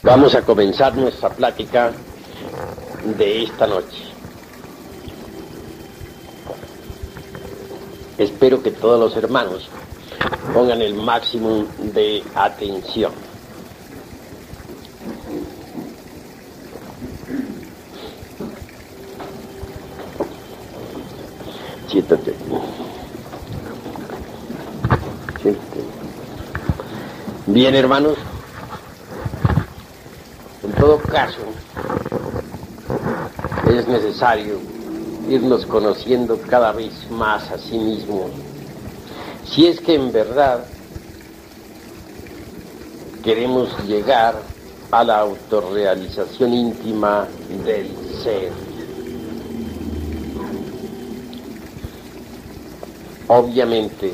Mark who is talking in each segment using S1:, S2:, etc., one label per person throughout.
S1: Vamos a comenzar nuestra plática de esta noche. Espero que todos los hermanos pongan el máximo de atención. Siéntate. Siéntate. Bien, hermanos. En todo caso, es necesario irnos conociendo cada vez más a sí mismos, si es que en verdad queremos llegar a la autorrealización íntima del ser. Obviamente,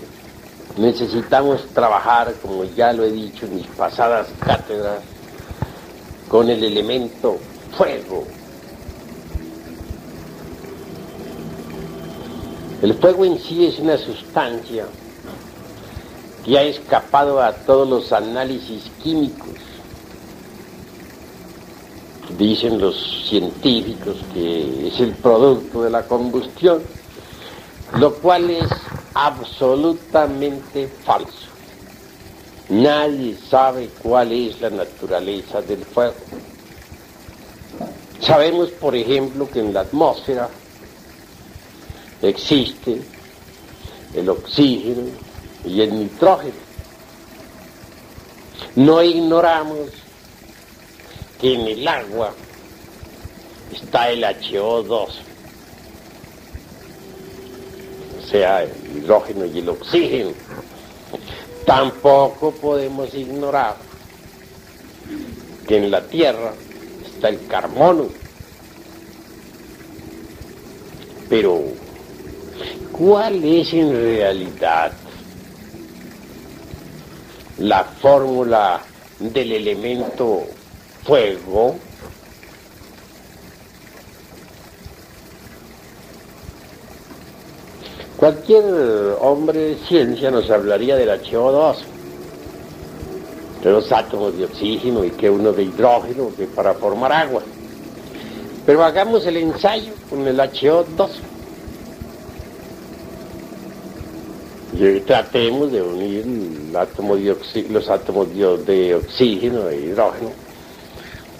S1: necesitamos trabajar, como ya lo he dicho en mis pasadas cátedras, con el elemento fuego. El fuego en sí es una sustancia que ha escapado a todos los análisis químicos. Dicen los científicos que es el producto de la combustión, lo cual es absolutamente falso. Nadie sabe cuál es la naturaleza del fuego. Sabemos, por ejemplo, que en la atmósfera existe el oxígeno y el nitrógeno. No ignoramos que en el agua está el HO2, o sea, el hidrógeno y el oxígeno. Tampoco podemos ignorar que en la Tierra está el carbono. Pero, ¿cuál es en realidad la fórmula del elemento fuego? Cualquier hombre de ciencia nos hablaría del HO2, de los átomos de oxígeno y que uno de hidrógeno, que para formar agua. Pero hagamos el ensayo con el HO2. Y tratemos de unir los átomos de oxígeno e hidrógeno,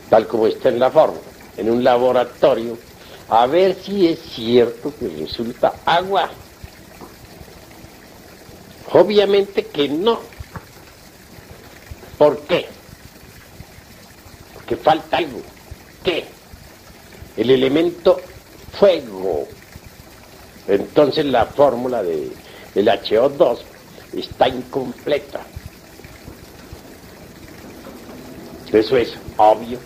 S1: tal como está en la fórmula, en un laboratorio, a ver si es cierto que resulta agua. Obviamente que no. ¿Por qué? Porque falta algo. ¿Qué? El elemento fuego. Entonces la fórmula del HO2 está incompleta. Eso es obvio.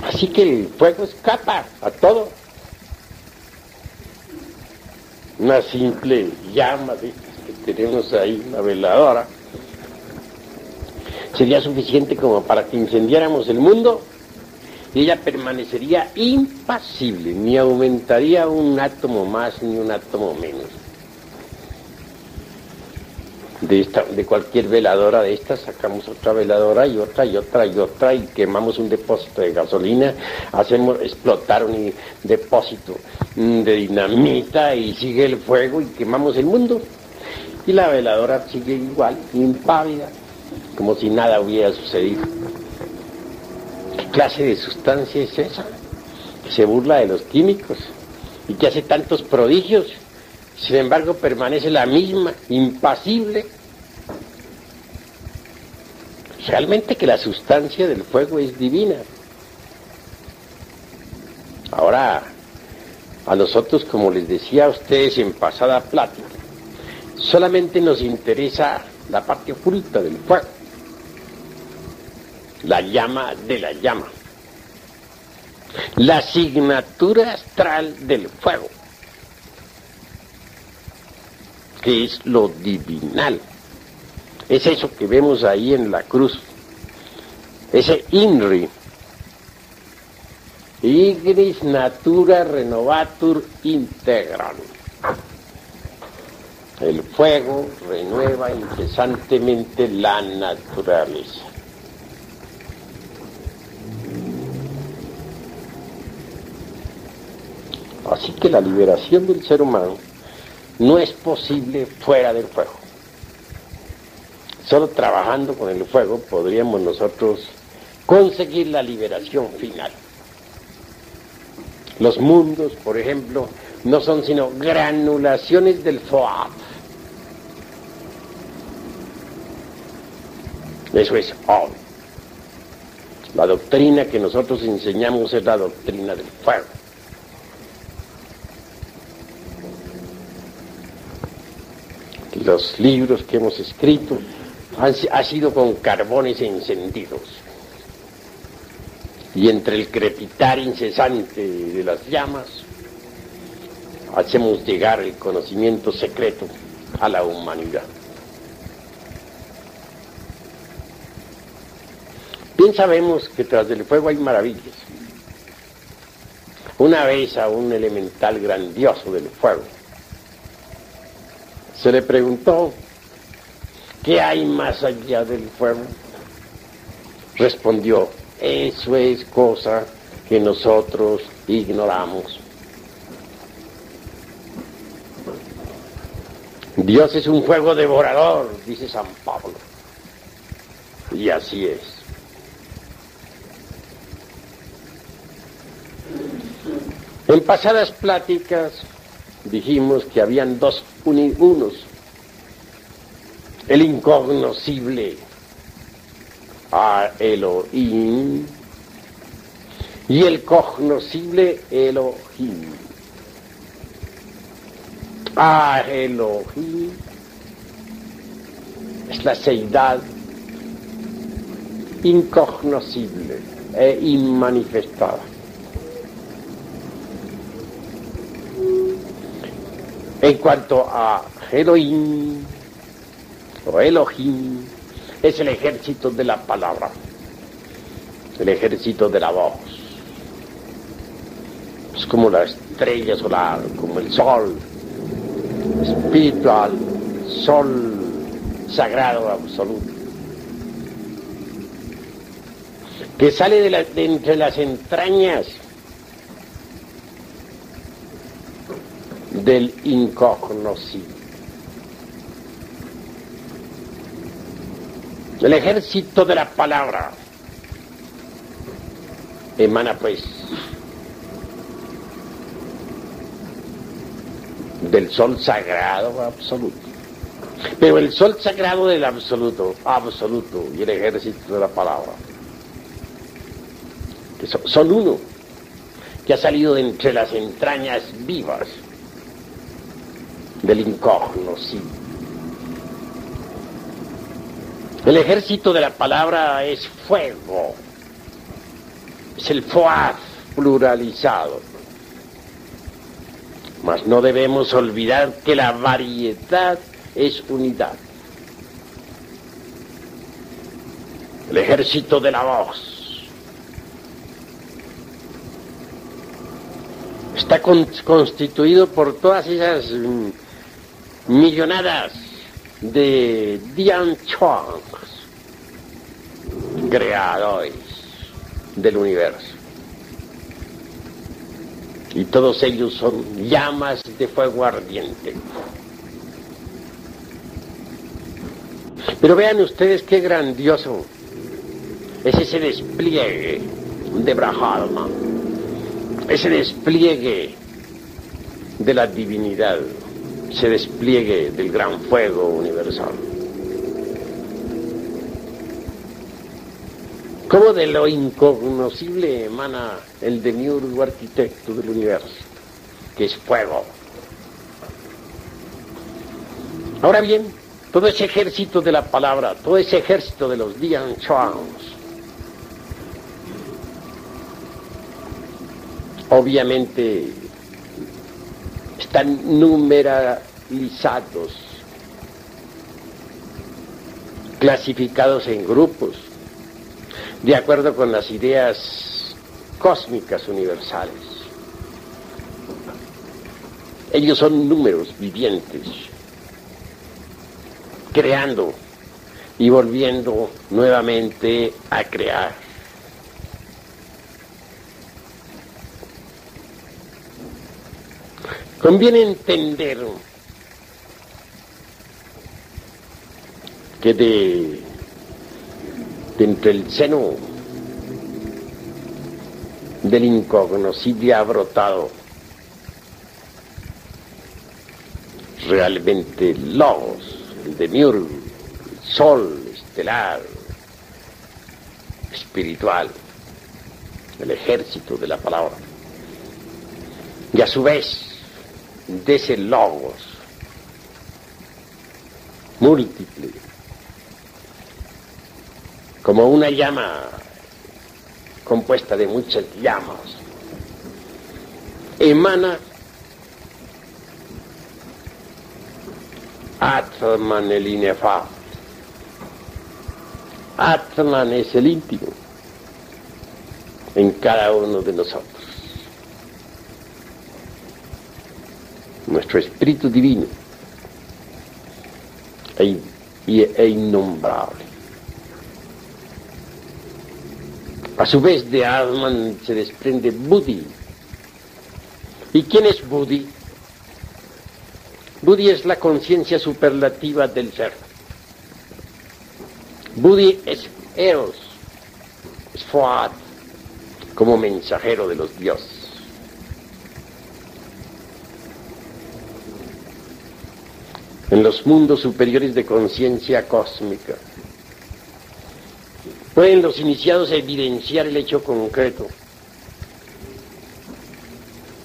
S1: Así que el fuego escapa a todo. Una simple llama de que tenemos ahí, una veladora, sería suficiente como para que incendiáramos el mundo y ella permanecería impasible, ni aumentaría un átomo más ni un átomo menos. De cualquier veladora de estas sacamos otra veladora y otra y otra y otra y quemamos un depósito de gasolina, hacemos explotar un depósito de dinamita y sigue el fuego y quemamos el mundo. Y la veladora sigue igual, impávida, como si nada hubiera sucedido. ¿Qué clase de sustancia es esa? Que se burla de los químicos y que hace tantos prodigios. Sin embargo, permanece la misma, impasible. Realmente que la sustancia del fuego es divina. Ahora, a nosotros, como les decía a ustedes en pasada plática, solamente nos interesa la parte oculta del fuego, la llama de la llama, la asignatura astral del fuego, que es lo divinal. Es eso que vemos ahí en la cruz, ese INRI, Ignis Natura Renovatur Integral. El fuego renueva incesantemente la naturaleza. Así que la liberación del ser humano no es posible fuera del fuego. Solo trabajando con el fuego podríamos nosotros conseguir la liberación final. Los mundos, por ejemplo, no son sino granulaciones del Foab. Eso es obvio. La doctrina que nosotros enseñamos es la doctrina del fuego. Los libros que hemos escrito han sido con carbones encendidos. Y entre el crepitar incesante de las llamas, hacemos llegar el conocimiento secreto a la humanidad. Bien sabemos que tras del fuego hay maravillas. Una vez a un elemental grandioso del fuego se le preguntó: ¿qué hay más allá del fuego? Respondió: eso es cosa que nosotros ignoramos. Dios es un fuego devorador, dice San Pablo. Y así es. En pasadas pláticas dijimos que habían dos unos: el incognoscible a Elohim y el cognoscible Elohim. A Elohim es la seidad incognoscible e inmanifestada. En cuanto a Elohim o Elohim, es el ejército de la palabra, el ejército de la voz. Es como la estrella solar, como el sol espiritual, sol sagrado absoluto, que sale de entre las entrañas del incognoscible. El ejército de la palabra emana pues del sol sagrado absoluto. Pero el sol sagrado del absoluto y el ejército de la palabra, que son uno, que ha salido de entre las entrañas vivas del incognoscible. El ejército de la palabra es fuego, es el foaz pluralizado. Mas no debemos olvidar que la variedad es unidad. El ejército de la voz está constituido por todas esas millonadas de Dian Chuang, creadores del universo. Y todos ellos son llamas de fuego ardiente. Pero vean ustedes qué grandioso es ese despliegue de Brahma, ese despliegue de la divinidad, ese despliegue del gran fuego universal. Cómo de lo incognoscible emana el demiurgo arquitecto del universo, que es fuego. Ahora bien, todo ese ejército de la palabra, todo ese ejército de los Dian Chuans, obviamente están numeralizados, clasificados en grupos, de acuerdo con las ideas cósmicas universales. Ellos son números vivientes, creando y volviendo nuevamente a crear. Conviene entender que de entre el seno del incognoscible ha brotado realmente Logos, el demiurgo, el sol estelar, espiritual, el ejército de la palabra. Y a su vez, de ese Logos múltiple, como una llama compuesta de muchas llamas, emana Atman el inefable. Atman es el íntimo en cada uno de nosotros. Nuestro espíritu divino e innombrable. A su vez de Atman se desprende Buddhi. ¿Y quién es Buddhi? Buddhi es la conciencia superlativa del ser. Buddhi es Eros, es Fuat, como mensajero de los dioses. En los mundos superiores de conciencia cósmica, pueden los iniciados evidenciar el hecho concreto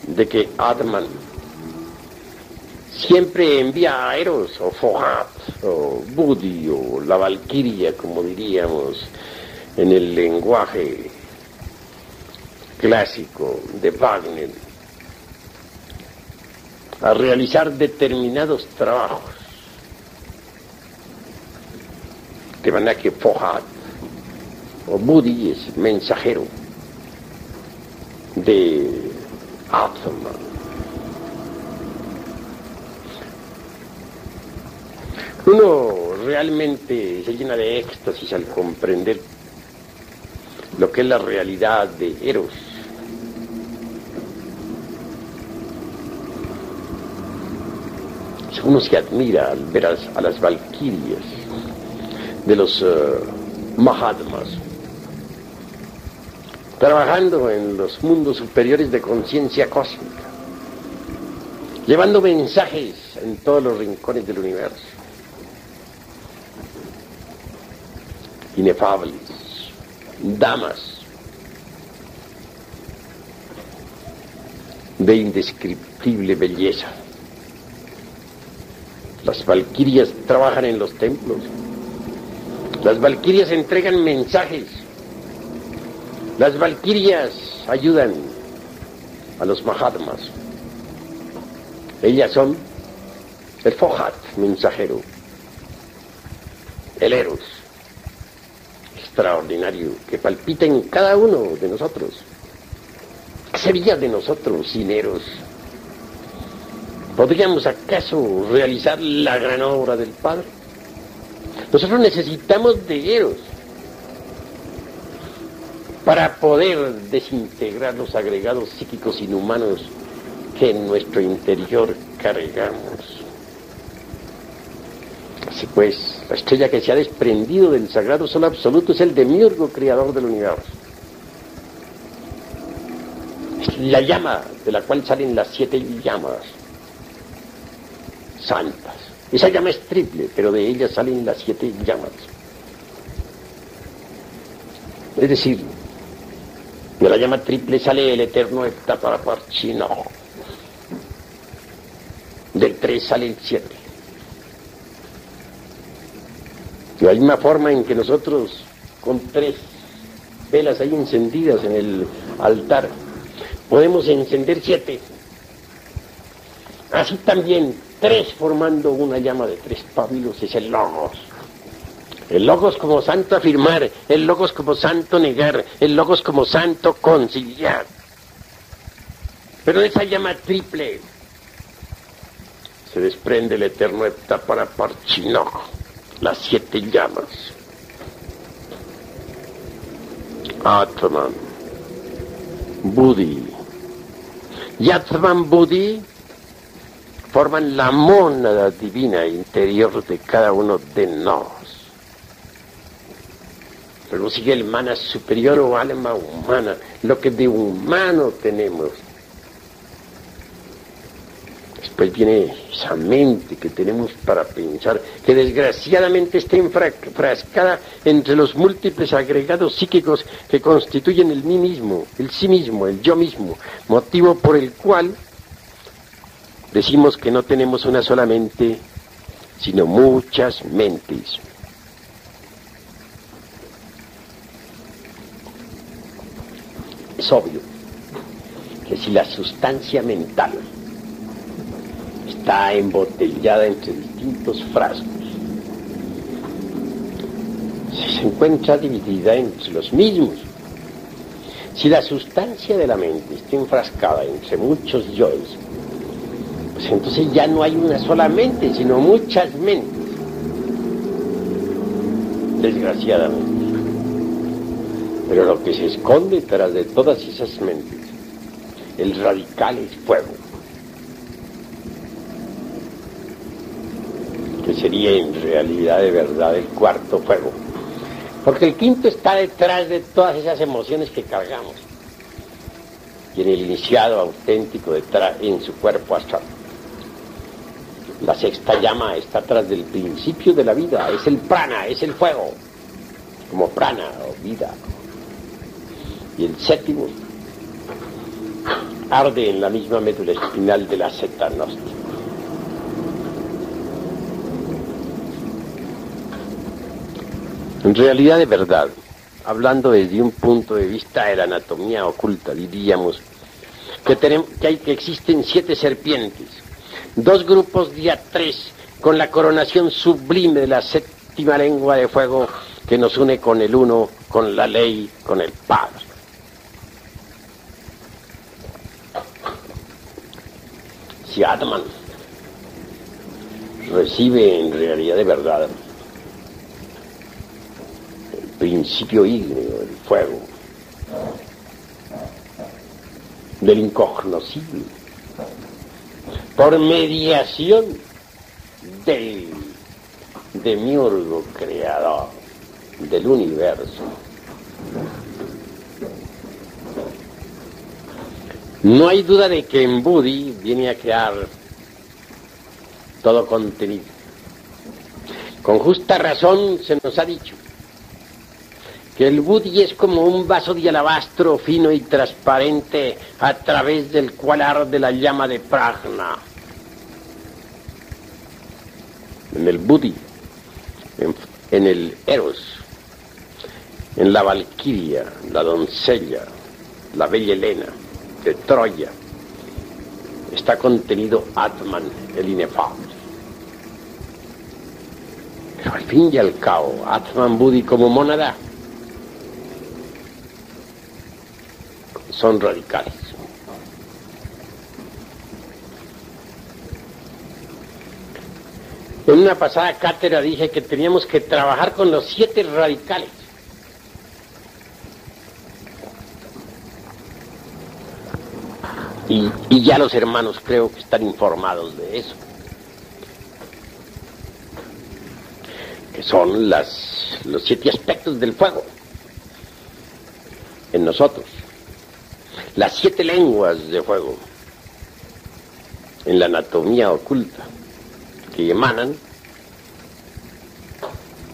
S1: de que Atman siempre envía a Eros, o Fohat, o Buddhi, o la Valquiria, como diríamos en el lenguaje clásico de Wagner, a realizar determinados trabajos. De manera que Fohat, o Buddhi, es mensajero de Atman. Uno realmente se llena de éxtasis al comprender lo que es la realidad de Eros. Uno se admira al ver a las valquirias de los Mahatmas trabajando en los mundos superiores de conciencia cósmica, llevando mensajes en todos los rincones del universo. Inefables, damas de indescriptible belleza. Las valquirias trabajan en los templos. Las valquirias entregan mensajes. Las valquirias ayudan a los Mahatmas. Ellas son el Fohat, mensajero, el Eros, extraordinario, que palpita en cada uno de nosotros. ¿Qué sería de nosotros sin Eros? ¿Podríamos acaso realizar la gran obra del Padre? Nosotros necesitamos de Eros para poder desintegrar los agregados psíquicos inhumanos que en nuestro interior cargamos. Así pues, la estrella que se ha desprendido del sagrado sol absoluto es el demiurgo creador del universo. Es la llama de la cual salen las 7 llamas santas. Esa llama es triple, pero de ella salen las 7 llamas. Es decir, de la llama triple sale el eterno Heptaparaparchino. Del 3 sale el 7. De la misma forma en que nosotros, con 3 velas ahí encendidas en el altar, podemos encender 7. Así también 3 formando una llama de 3 pábilos es el Logos. El Logos como santo afirmar, el Logos como santo negar, el Logos como santo conciliar. Pero de esa llama triple se desprende el eterno Heptaparaparchino, las 7 llamas. Atman, Buddhi. Y Atman Buddhi forman la mónada divina interior de cada uno de nosotros. Luego sigue el mana superior o alma humana, lo que de humano tenemos. Después viene esa mente que tenemos para pensar, que desgraciadamente está enfrascada entre los múltiples agregados psíquicos que constituyen el mí mismo, el sí mismo, el yo mismo, motivo por el cual decimos que no tenemos una sola mente, sino muchas mentes. Es obvio que si la sustancia mental está embotellada entre distintos frascos, si se encuentra dividida entre los mismos, si la sustancia de la mente está enfrascada entre muchos yoes, pues entonces ya no hay una sola mente, sino muchas mentes, desgraciadamente. Pero lo que se esconde tras de todas esas mentes, el radical es fuego, que sería en realidad de verdad el cuarto fuego, porque el quinto está detrás de todas esas emociones que cargamos, y en el iniciado auténtico detrás en su cuerpo astral. La sexta llama está atrás del principio de la vida, es el prana, es el fuego, como prana o vida. Y el séptimo arde en la misma médula espinal de la secta gnóstica. En realidad, de verdad, hablando desde un punto de vista de la anatomía oculta, diríamos que existen 7 serpientes, 2 grupos de A3 con la coronación sublime de la séptima lengua de fuego que nos une con el uno, con la ley, con el Padre. Si Atman recibe en realidad de verdad el principio ígneo, el fuego, del incognoscible, por mediación del demiurgo creador del universo, no hay duda de que en Buddhi viene a crear todo contenido. Con justa razón se nos ha dicho que el Buddhi es como un vaso de alabastro fino y transparente a través del cual arde la llama de prajna. En el Buddhi, en el Eros, en la Valquiria, la doncella, la bella Helena de Troya, está contenido Atman, el inefable. Pero al fin y al cabo, Atman Buddhi como mónada son radicales. En una pasada cátedra dije que teníamos que trabajar con los 7 radicales. Y ya los hermanos creo que están informados de eso. Que son los 7 aspectos del fuego en nosotros. Las 7 lenguas de fuego en la anatomía oculta que emanan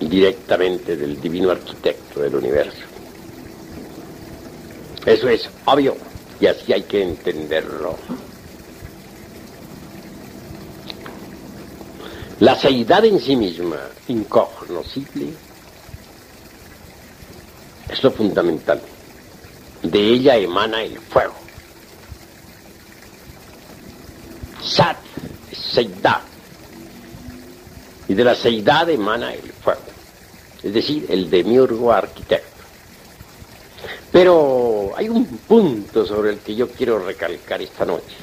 S1: directamente del divino arquitecto del universo. Eso es obvio. Y así hay que entenderlo. La seidad en sí misma, incognoscible, es lo fundamental. De ella emana el fuego. Sat es seidad. Y de la seidad emana el fuego. Es decir, el demiurgo arquitecto. Pero hay un punto sobre el que yo quiero recalcar esta noche.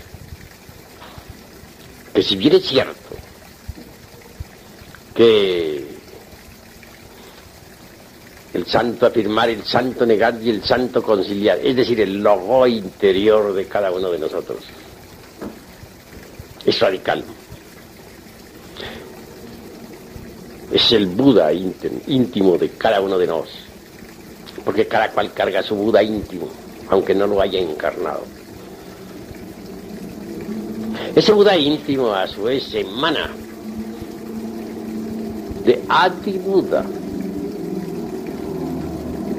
S1: Que si bien es cierto que El santo afirmar, el santo negar y el santo conciliar, es decir, el logo interior de cada uno de nosotros. Es radical. Es el Buda íntimo de cada uno de nosotros, porque cada cual carga su Buda íntimo, aunque no lo haya encarnado. Ese Buda íntimo a su vez emana de Adi Buda.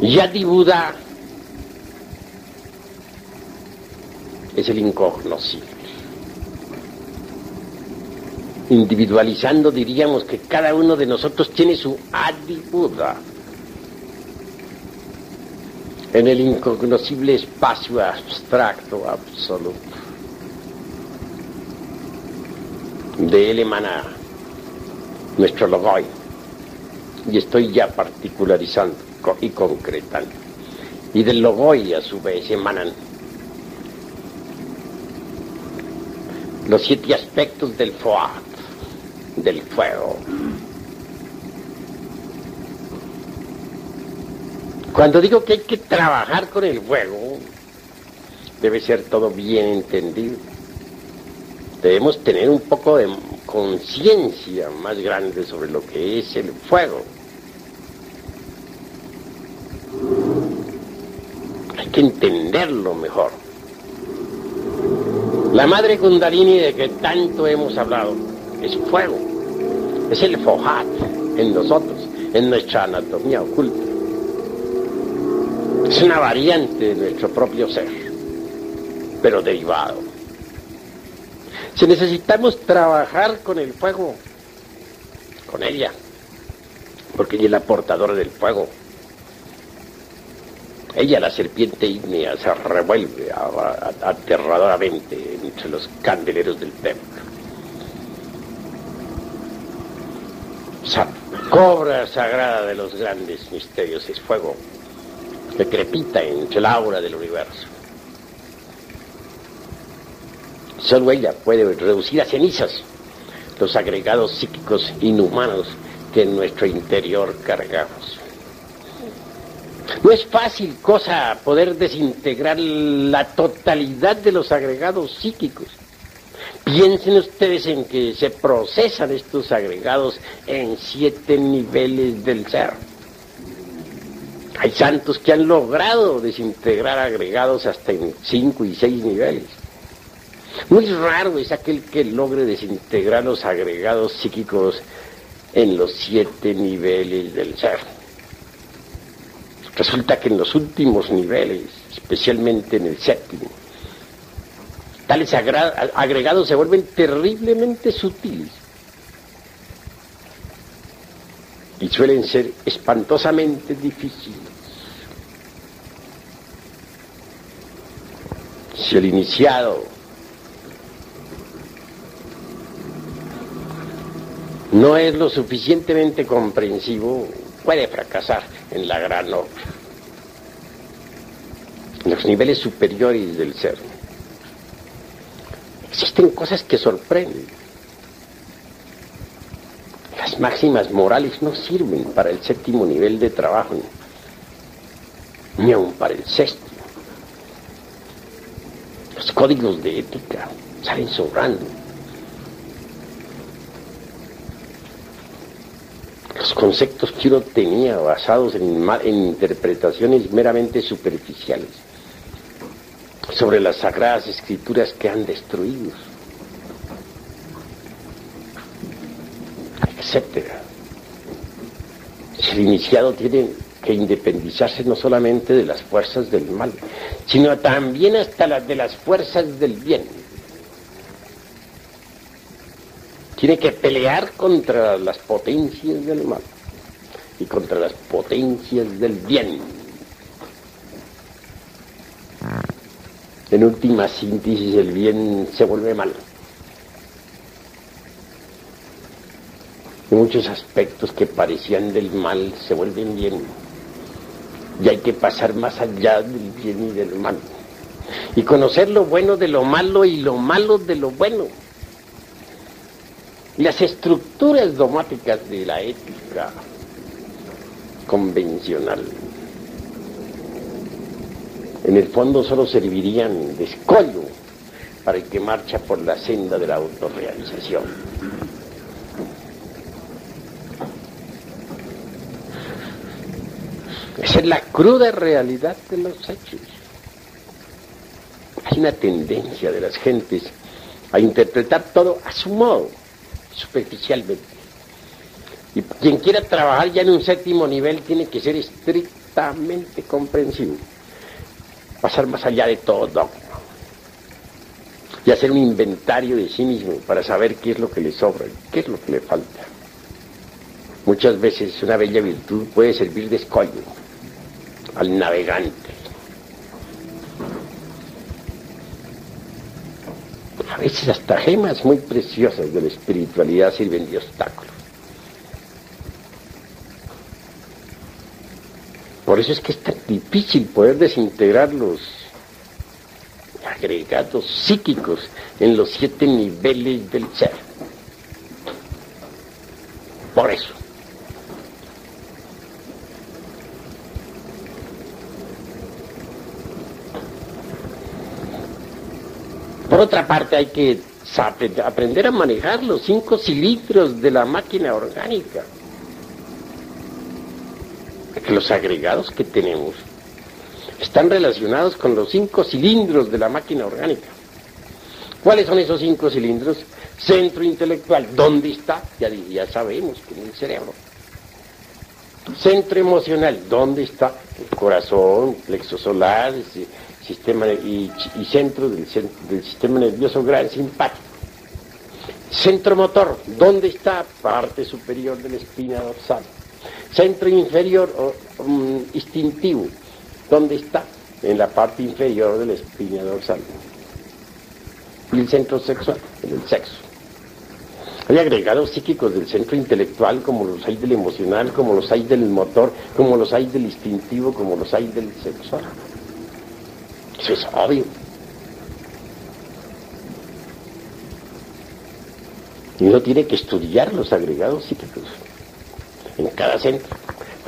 S1: Y Adi Buda es el incognoscible. Individualizando diríamos que cada uno de nosotros tiene su Adi Buda en el incognoscible espacio abstracto absoluto. De él emana nuestro logoi, y estoy ya particularizando y concretando. Y del logoi a su vez emanan los 7 aspectos del Foat, del fuego. Cuando digo que hay que trabajar con el fuego, debe ser todo bien entendido. Debemos tener un poco de conciencia más grande sobre lo que es el fuego. Hay que entenderlo mejor. La madre Kundalini de que tanto hemos hablado es fuego. Es el Fohat en nosotros, en nuestra anatomía oculta. Es una variante de nuestro propio ser, pero derivado. Si necesitamos trabajar con el fuego, con ella, porque ella es la portadora del fuego. Ella, la serpiente ígnea, se revuelve aterradoramente entre los candeleros del templo. Esa cobra sagrada de los grandes misterios es fuego, que crepita entre el aura del universo. Solo ella puede reducir a cenizas los agregados psíquicos inhumanos que en nuestro interior cargamos. No es fácil cosa poder desintegrar la totalidad de los agregados psíquicos. Piensen ustedes en que se procesan estos agregados en 7 niveles del ser. Hay santos que han logrado desintegrar agregados hasta en 5 y 6 niveles. Muy raro es aquel que logre desintegrar los agregados psíquicos en los 7 niveles del ser. Resulta que en los últimos niveles, especialmente en el 7º, tales agregados se vuelven terriblemente sutiles y suelen ser espantosamente difíciles. Si el iniciado no es lo suficientemente comprensivo, puede fracasar en la gran obra. En los niveles superiores del ser existen cosas que sorprenden. Las máximas morales no sirven para el 7º nivel de trabajo, ni aun para el 6º. Los códigos de ética salen sobrando. Los conceptos que uno tenía basados en interpretaciones meramente superficiales sobre las sagradas escrituras que han destruido, etcétera. El iniciado tiene que independizarse no solamente de las fuerzas del mal, sino también hasta de las fuerzas del bien. Tiene que pelear contra las potencias del mal y contra las potencias del bien. En última síntesis, el bien se vuelve mal. Y muchos aspectos que parecían del mal se vuelven bien. Y hay que pasar más allá del bien y del mal. Y conocer lo bueno de lo malo y lo malo de lo bueno. Las estructuras dogmáticas de la ética convencional. En el fondo solo servirían de escollo para el que marcha por la senda de la autorrealización. Esa es la cruda realidad de los hechos. Hay una tendencia de las gentes a interpretar todo a su modo, superficialmente. Y quien quiera trabajar ya en un séptimo nivel tiene que ser estrictamente comprensivo, pasar más allá de todo dogma y hacer un inventario de sí mismo para saber qué es lo que le sobra, qué es lo que le falta. Muchas veces una bella virtud puede servir de escollo al navegante. A veces hasta gemas muy preciosas de la espiritualidad sirven de obstáculo. Por eso es que es tan difícil poder desintegrar los agregados psíquicos en los 7 niveles del ser. Por eso. Por otra parte, hay que aprender a manejar los 5 cilindros de la máquina orgánica. Que los agregados que tenemos están relacionados con los 5 cilindros de la máquina orgánica. ¿Cuáles son esos 5 cilindros? Centro intelectual, ¿dónde está? Ya sabemos que en el cerebro. Centro emocional, ¿dónde está? El corazón, plexo solar, sistema y centro del sistema nervioso gran simpático. Centro motor, ¿dónde está? Parte superior de la espina dorsal. Centro inferior instintivo, ¿dónde está? En la parte inferior de la espina dorsal. Y el centro sexual, en el sexo. Hay agregados psíquicos del centro intelectual, como los hay del emocional, como los hay del motor, como los hay del instintivo, como los hay del sexual. Eso es obvio. Y uno tiene que estudiar los agregados psíquicos en cada centro,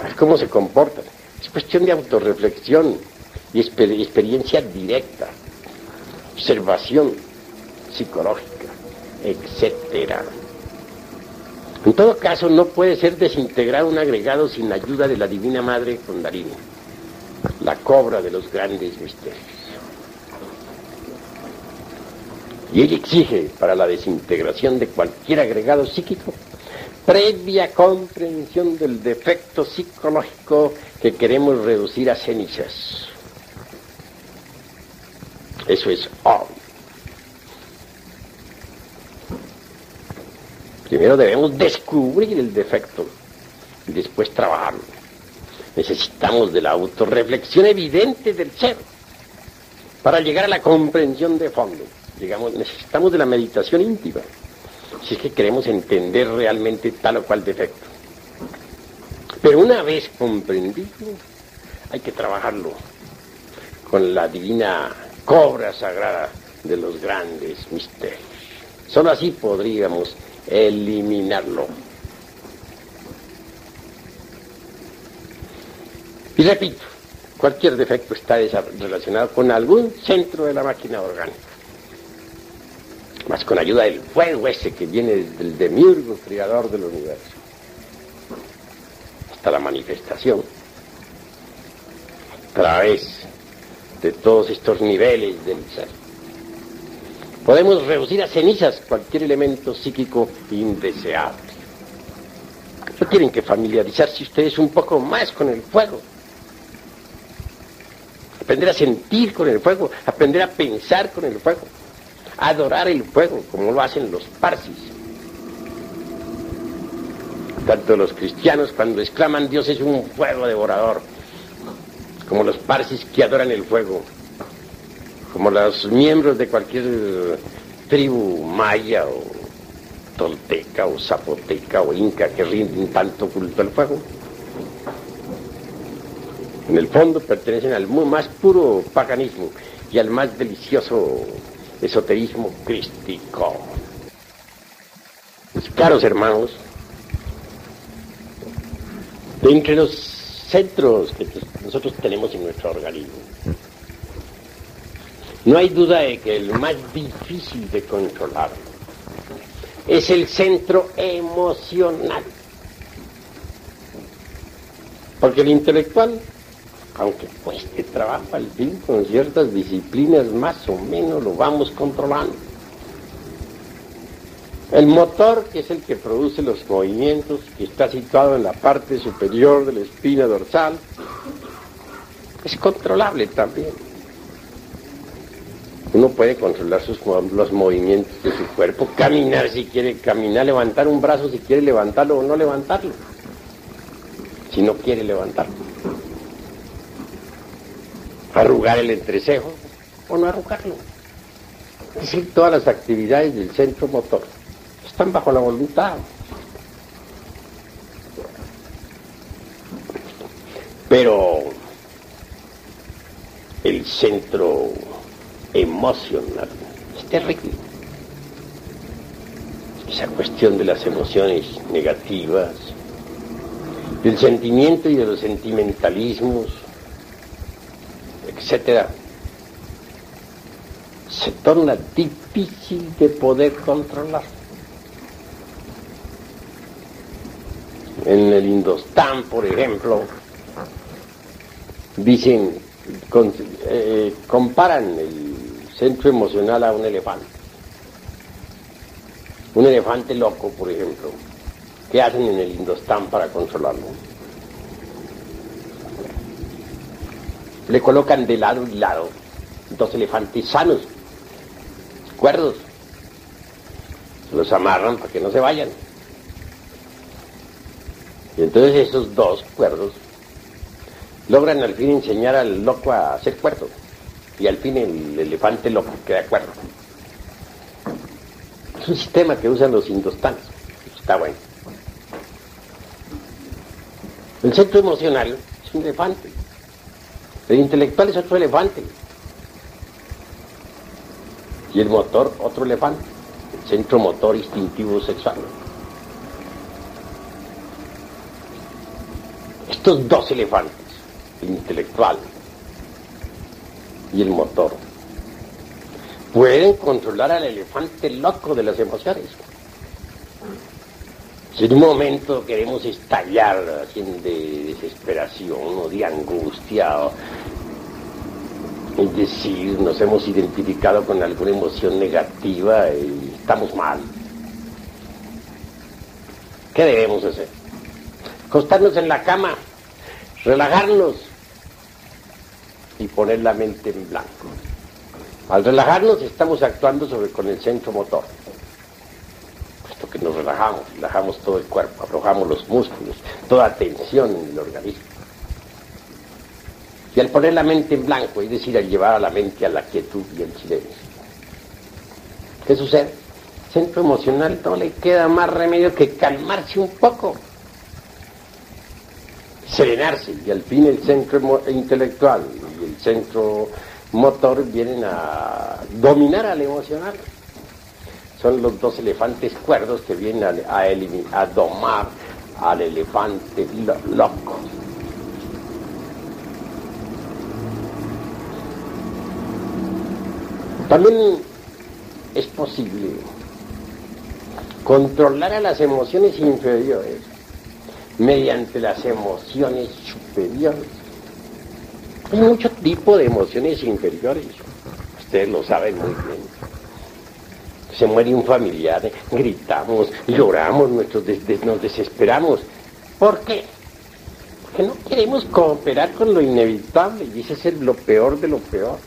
S1: a ver cómo se comportan. Es cuestión de autorreflexión y experiencia directa, observación psicológica, etcétera. En todo caso, no puede ser desintegrado un agregado sin ayuda de la Divina Madre Kundalini, la cobra de los grandes misterios. Y ella exige, para la desintegración de cualquier agregado psíquico, previa comprensión del defecto psicológico que queremos reducir a cenizas. Eso es obvio. Primero debemos descubrir el defecto y después trabajarlo. Necesitamos de la autorreflexión evidente del ser para llegar a la comprensión de fondo. Necesitamos de la meditación íntima si es que queremos entender realmente tal o cual defecto. Pero una vez comprendido, hay que trabajarlo con la divina cobra sagrada de los grandes misterios. Solo así podríamos eliminarlo. Y repito, cualquier defecto está relacionado con algún centro de la máquina orgánica. Más con ayuda del fuego ese que viene del demiurgo creador del universo. Hasta la manifestación. A través de todos estos niveles del ser. Podemos reducir a cenizas cualquier elemento psíquico indeseable. No tienen que familiarizarse ustedes un poco más con el fuego. Aprender a sentir con el fuego, aprender a pensar con el fuego. Adorar el fuego, como lo hacen los parsis. Tanto los cristianos cuando exclaman Dios es un fuego devorador, como los parsis que adoran el fuego, como los miembros de cualquier tribu maya o tolteca o zapoteca o inca que rinden tanto culto al fuego. En el fondo pertenecen al más puro paganismo y al más delicioso esoterismo crístico. Mis caros hermanos, de entre los centros que nosotros tenemos en nuestro organismo. No hay duda de que el más difícil de controlar es el centro emocional. Porque el intelectual, aunque cueste trabajo, al fin con ciertas disciplinas más o menos lo vamos controlando. El motor, que es el que produce los movimientos, que está situado en la parte superior de la espina dorsal, es controlable también. Uno puede controlar los movimientos de su cuerpo, caminar si quiere caminar, levantar un brazo si quiere levantarlo o no levantarlo, si no quiere levantarlo. Arrugar el entrecejo o no arrugarlo. Es decir, todas las actividades del centro motor están bajo la voluntad. Pero el centro emocional es terrible. Esa cuestión de las emociones negativas, del sentimiento y de los sentimentalismos, etcétera, se torna difícil de poder controlar. En el Indostán, por ejemplo, dicen, comparan el centro emocional a un elefante. Un elefante loco, por ejemplo, ¿qué hacen en el Indostán para controlarlo? Le colocan de lado y lado dos elefantes sanos, cuerdos, los amarran para que no se vayan. Y entonces esos dos cuerdos logran al fin enseñar al loco a ser cuerdo, y al fin el elefante loco queda cuerdo. Es un sistema que usan los indostanes, está bueno. El centro emocional es un elefante, el intelectual es otro elefante, y el motor otro elefante, el centro motor instintivo sexual. Estos dos elefantes, el intelectual y el motor, pueden controlar al elefante loco de las emociones. Si en un momento queremos estallar así de desesperación o de angustia, es decir, nos hemos identificado con alguna emoción negativa y estamos mal, ¿qué debemos hacer? Acostarnos en la cama, relajarnos y poner la mente en blanco. Al relajarnos estamos actuando con el centro motor. Puesto que nos relajamos todo el cuerpo, aflojamos los músculos, toda tensión en el organismo. Y al poner la mente en blanco, es decir, al llevar a la mente a la quietud y el silencio, ¿qué sucede? El centro emocional no le queda más remedio que calmarse un poco, serenarse, y al fin el centro intelectual y el centro motor vienen a dominar al emocional. Son los dos elefantes cuerdos que vienen a domar al elefante loco. También es posible controlar a las emociones inferiores mediante las emociones superiores. Hay mucho tipo de emociones inferiores, ustedes lo saben muy bien. Se muere un familiar, gritamos, lloramos, nos desesperamos. ¿Por qué? Porque no queremos cooperar con lo inevitable, y ese es lo peor de lo peor.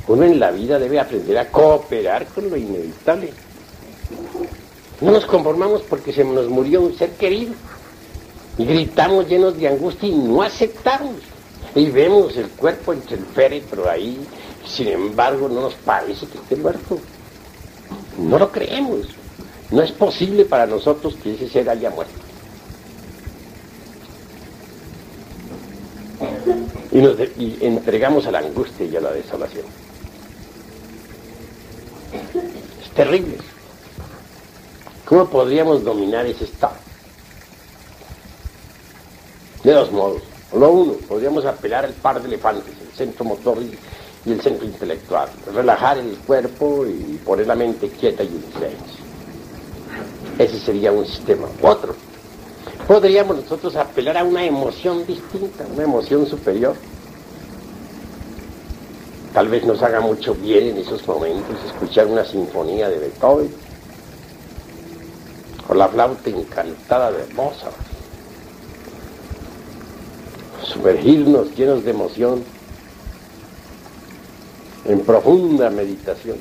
S1: Uno en la vida debe aprender a cooperar con lo inevitable. No nos conformamos porque se nos murió un ser querido, y gritamos llenos de angustia y no aceptamos. Y vemos el cuerpo entre el féretro ahí, sin embargo no nos parece que esté muerto. No lo creemos. No es posible para nosotros que ese ser haya muerto. Y entregamos a la angustia y a la desolación. Es terrible. ¿Cómo podríamos dominar ese estado? De dos modos. Lo uno, podríamos apelar al par de elefantes, el centro motor y el centro intelectual, relajar el cuerpo y poner la mente quieta y en silencio. Ese sería un sistema. Otro, podríamos nosotros apelar a una emoción distinta, una emoción superior. Tal vez nos haga mucho bien en esos momentos escuchar una sinfonía de Beethoven o la flauta encantada de Mozart. Sumergirnos llenos de emoción en profunda meditación,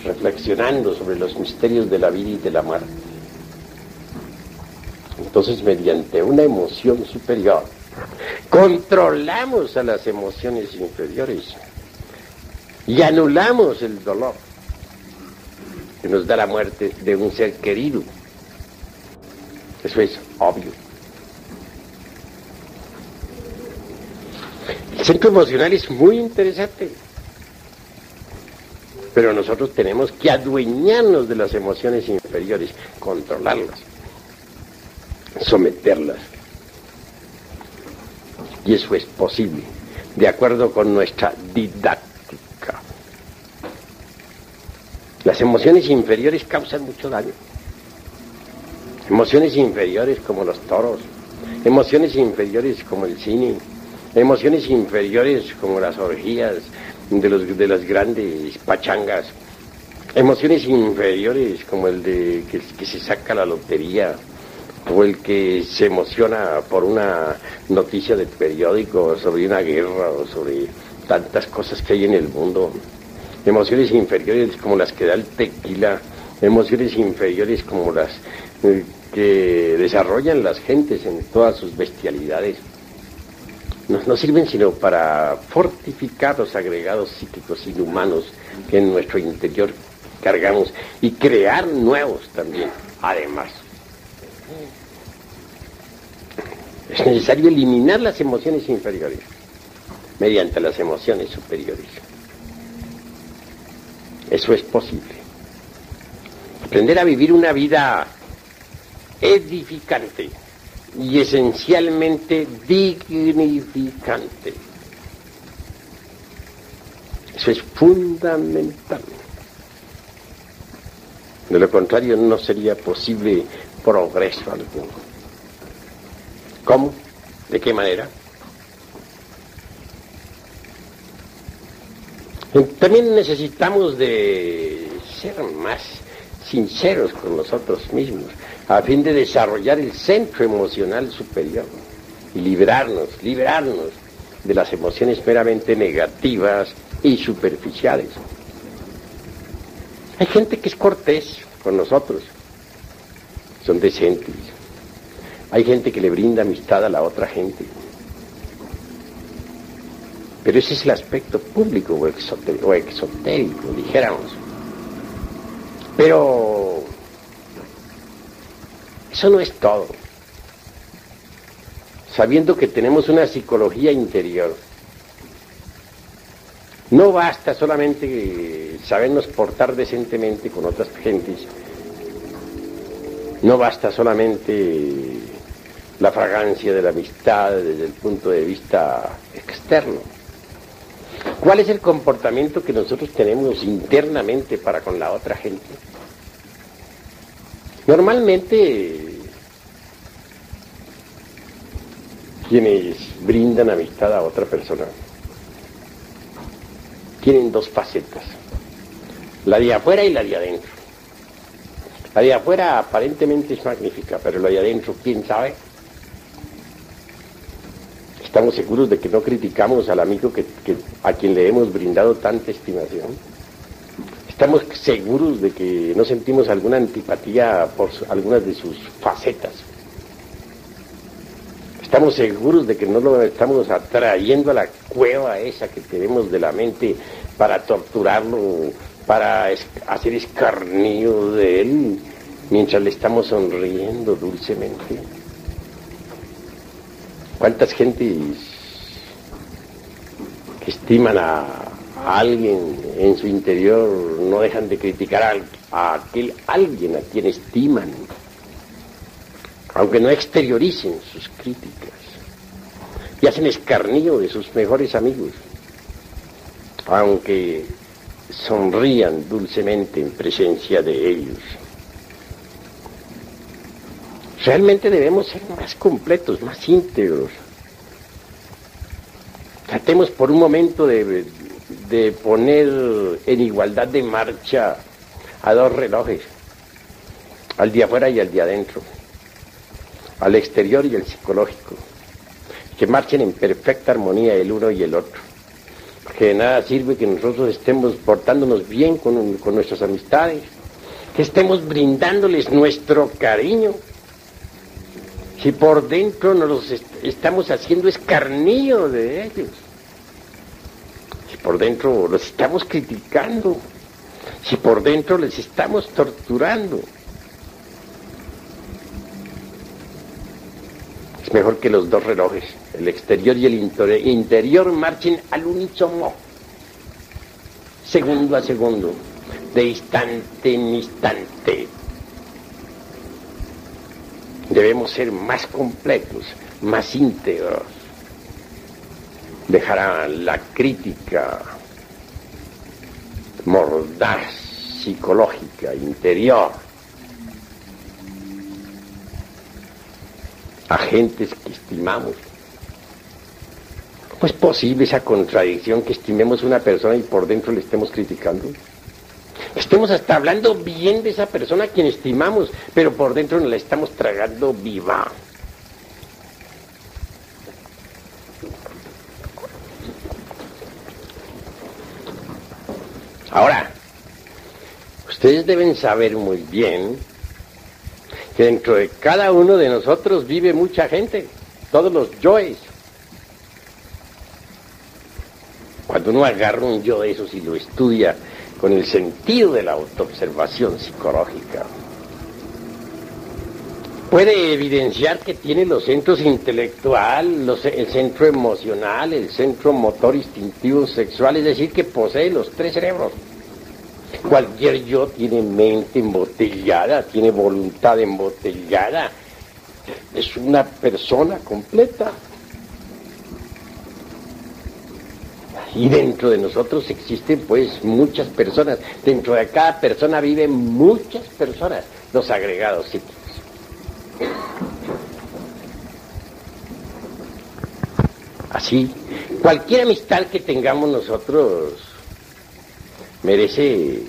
S1: reflexionando sobre los misterios de la vida y de la muerte. Entonces, mediante una emoción superior, controlamos a las emociones inferiores y anulamos el dolor que nos da la muerte de un ser querido. Eso es obvio. El centro emocional es muy interesante, pero nosotros tenemos que adueñarnos de las emociones inferiores, controlarlas, someterlas. Y eso es posible, de acuerdo con nuestra didáctica. Las emociones inferiores causan mucho daño. Emociones inferiores como los toros, emociones inferiores como el cine, emociones inferiores como las orgías de las grandes pachangas, emociones inferiores como el de que se saca la lotería, o el que se emociona por una noticia del periódico sobre una guerra o sobre tantas cosas que hay en el mundo. Emociones inferiores como las que da el tequila, emociones inferiores como las que desarrollan las gentes en todas sus bestialidades. No sirven sino para fortificar los agregados psíquicos inhumanos que en nuestro interior cargamos y crear nuevos también, además. Es necesario eliminar las emociones inferiores mediante las emociones superiores. Eso es posible. Aprender a vivir una vida edificante y esencialmente dignificante. Eso es fundamental. De lo contrario, no sería posible progreso alguno. ¿Cómo? ¿De qué manera? También necesitamos de ser más sinceros con nosotros mismos, a fin de desarrollar el centro emocional superior y liberarnos de las emociones meramente negativas y superficiales. Hay gente que es cortés con nosotros, son decentes. Hay gente que le brinda amistad a la otra gente. Pero ese es el aspecto público o exotérico, dijéramos. Pero eso no es todo. Sabiendo que tenemos una psicología interior, no basta solamente sabernos portar decentemente con otras gentes, no basta solamente la fragancia de la amistad desde el punto de vista externo. ¿Cuál es el comportamiento que nosotros tenemos internamente para con la otra gente? Normalmente, quienes brindan amistad a otra persona tienen dos facetas, la de afuera y la de adentro. La de afuera aparentemente es magnífica, pero la de adentro, ¿quién sabe? Estamos seguros de que no criticamos al amigo a quien le hemos brindado tanta estimación. Estamos seguros de que no sentimos alguna antipatía por algunas de sus facetas. Estamos seguros de que no lo estamos atrayendo a la cueva esa que tenemos de la mente para torturarlo, para hacer escarnio de él, mientras le estamos sonriendo dulcemente. ¿Cuántas gentes que estiman a alguien en su interior no dejan de criticar a aquel alguien a quien estiman, aunque no exterioricen sus críticas? y hacen escarnio de sus mejores amigos, aunque sonrían dulcemente en presencia de ellos. Realmente debemos ser más completos, más íntegros. Tratemos por un momento de poner en igualdad de marcha a dos relojes, al de afuera y al de adentro, al exterior y al psicológico, que marchen en perfecta armonía el uno y el otro. Que de nada sirve que nosotros estemos portándonos bien con nuestras amistades, que estemos brindándoles nuestro cariño, si por dentro nos estamos haciendo escarnio de ellos, si por dentro los estamos criticando, si por dentro les estamos torturando. Es mejor que los dos relojes, el exterior y el interior, marchen al unísono, segundo a segundo, de instante en instante. Debemos ser más completos, más íntegros, dejar a la crítica mordaz, psicológica, interior, a gentes que estimamos. ¿Cómo es posible esa contradicción que estimemos una persona y por dentro le estemos criticando? Estemos hasta hablando bien de esa persona a quien estimamos, pero por dentro nos la estamos tragando viva. Ahora, ustedes deben saber muy bien que dentro de cada uno de nosotros vive mucha gente, todos los yoes. Cuando uno agarra un yo de esos y lo estudia con el sentido de la autoobservación psicológica, puede evidenciar que tiene los centros intelectual, el centro emocional, el centro motor instintivo sexual, es decir, que posee los tres cerebros. Cualquier yo tiene mente embotellada, tiene voluntad embotellada, es una persona completa. Y dentro de nosotros existen pues muchas personas, dentro de cada persona viven muchas personas, los agregados psíquicos. Así, cualquier amistad que tengamos nosotros merece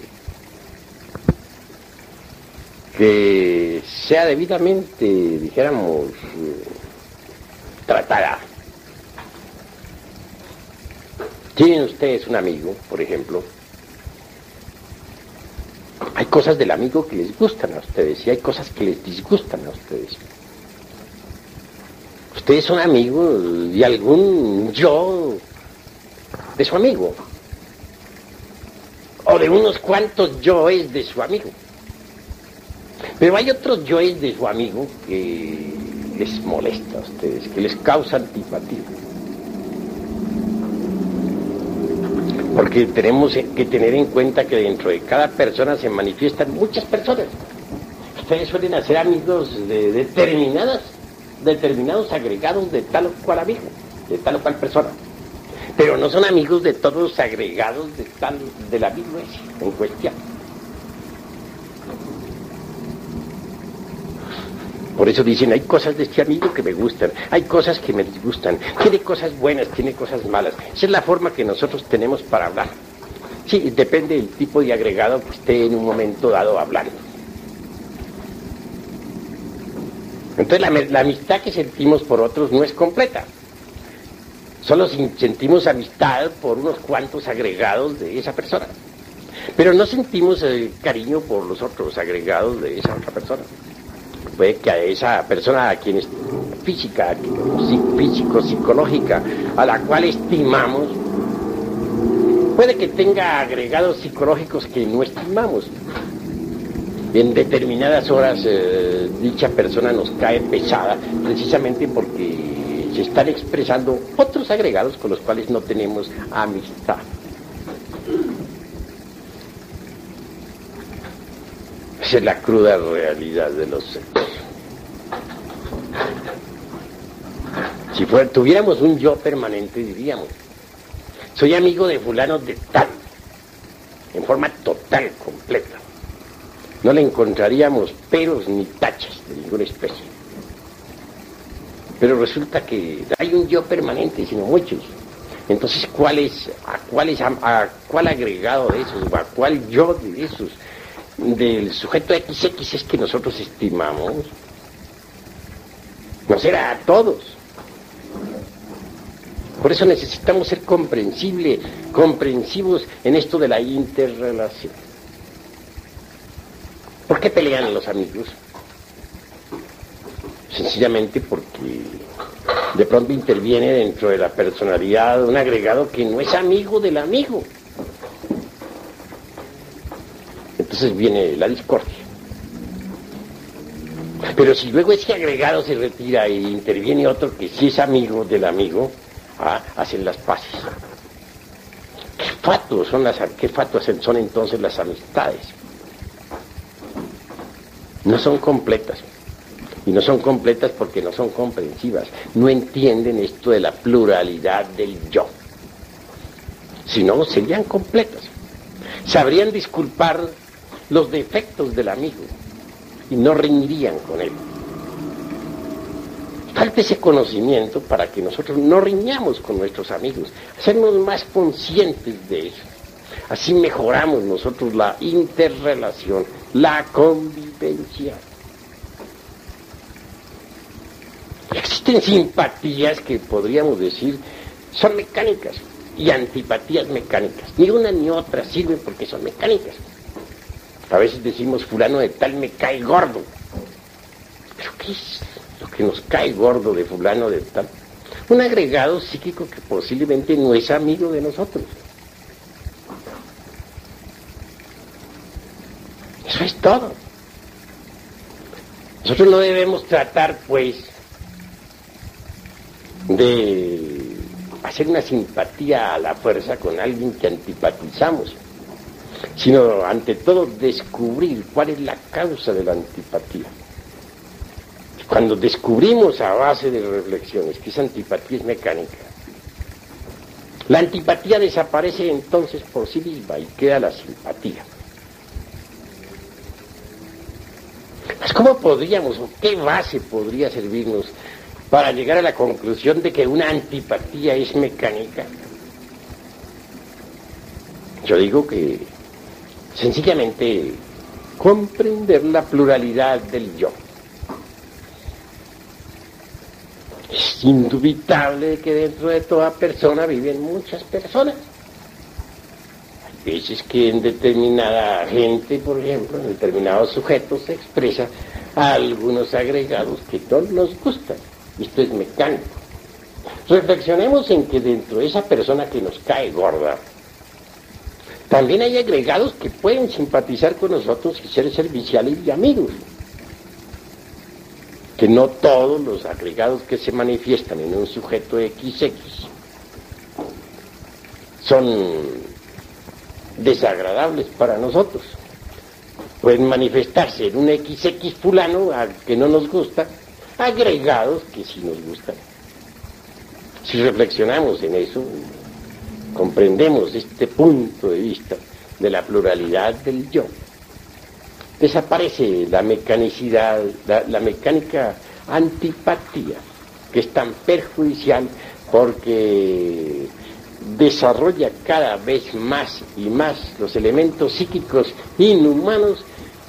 S1: que sea debidamente, dijéramos, tratada. Tienen ustedes un amigo, por ejemplo. Hay cosas del amigo que les gustan a ustedes y hay cosas que les disgustan a ustedes. Ustedes son amigos de algún yo de su amigo, o de unos cuantos yoes de su amigo. Pero hay otros yoes de su amigo que les molesta a ustedes, que les causa antipatía. Porque tenemos que tener en cuenta que dentro de cada persona se manifiestan muchas personas. Ustedes suelen hacer amigos de determinados agregados de tal o cual amigo, de tal o cual persona. Pero no son amigos de todos los agregados del amigo ese en cuestión. Por eso dicen, hay cosas de este amigo que me gustan, hay cosas que me disgustan, tiene cosas buenas, tiene cosas malas. Esa es la forma que nosotros tenemos para hablar. Sí, depende del tipo de agregado que esté en un momento dado hablando. Entonces la amistad que sentimos por otros no es completa. Solo sentimos amistad por unos cuantos agregados de esa persona. Pero no sentimos cariño por los otros agregados de esa otra persona. Puede que a esa persona a quien es física, físico, psicológica, a la cual estimamos, puede que tenga agregados psicológicos que no estimamos. En determinadas horas dicha persona nos cae pesada, precisamente porque se están expresando otros agregados con los cuales no tenemos amistad. Esa es la cruda realidad de los sexos. Si tuviéramos un yo permanente, diríamos, soy amigo de fulano de tal, en forma total, completa. No le encontraríamos peros ni tachas de ninguna especie. Pero resulta que hay un yo permanente, sino muchos. Entonces, a cuál agregado de esos, o a cuál yo de esos, del sujeto XX es que nosotros estimamos? No será a todos. Por eso necesitamos ser comprensivos en esto de la interrelación. ¿Por qué pelean los amigos? Sencillamente porque de pronto interviene dentro de la personalidad un agregado que no es amigo del amigo. Entonces viene la discordia. Pero si luego ese agregado se retira e interviene otro que sí es amigo del amigo, hacen las paces. ¿Qué fatuas son entonces las amistades? No son completas. Y no son completas porque no son comprensivas. No entienden esto de la pluralidad del yo. Si no, serían completas. Sabrían disculpar los defectos del amigo y no riñirían con él. Falta ese conocimiento para que nosotros no riñamos con nuestros amigos, hacernos más conscientes de eso. Así mejoramos nosotros la interrelación, la convivencia. Existen simpatías que podríamos decir son mecánicas y antipatías mecánicas. Ni una ni otra sirven porque son mecánicas. A veces decimos fulano de tal me cae gordo. ¿Pero qué es lo que nos cae gordo de fulano de tal? Un agregado psíquico que posiblemente no es amigo de nosotros. Eso es todo. Nosotros no debemos tratar, pues, de hacer una simpatía a la fuerza con alguien que antipatizamos, sino ante todo descubrir cuál es la causa de la antipatía. Cuando descubrimos a base de reflexiones que esa antipatía es mecánica, la antipatía desaparece entonces por sí misma y queda la simpatía. Pues ¿cómo podríamos o qué base podría servirnos para llegar a la conclusión de que una antipatía es mecánica? Yo digo que sencillamente comprender la pluralidad del yo. Es indubitable que dentro de toda persona viven muchas personas. Hay veces que en determinada gente, por ejemplo, en determinados sujetos se expresa algunos agregados que no nos gustan. Esto es mecánico. Reflexionemos en que dentro de esa persona que nos cae gorda, también hay agregados que pueden simpatizar con nosotros y ser serviciales y amigos. Que no todos los agregados que se manifiestan en un sujeto XX son desagradables para nosotros. Pueden manifestarse en un XX fulano al que no nos gusta, agregados que sí nos gustan. Si reflexionamos en eso, comprendemos este punto de vista de la pluralidad del yo. Desaparece la mecanicidad, la mecánica antipatía, que es tan perjudicial porque desarrolla cada vez más y más los elementos psíquicos inhumanos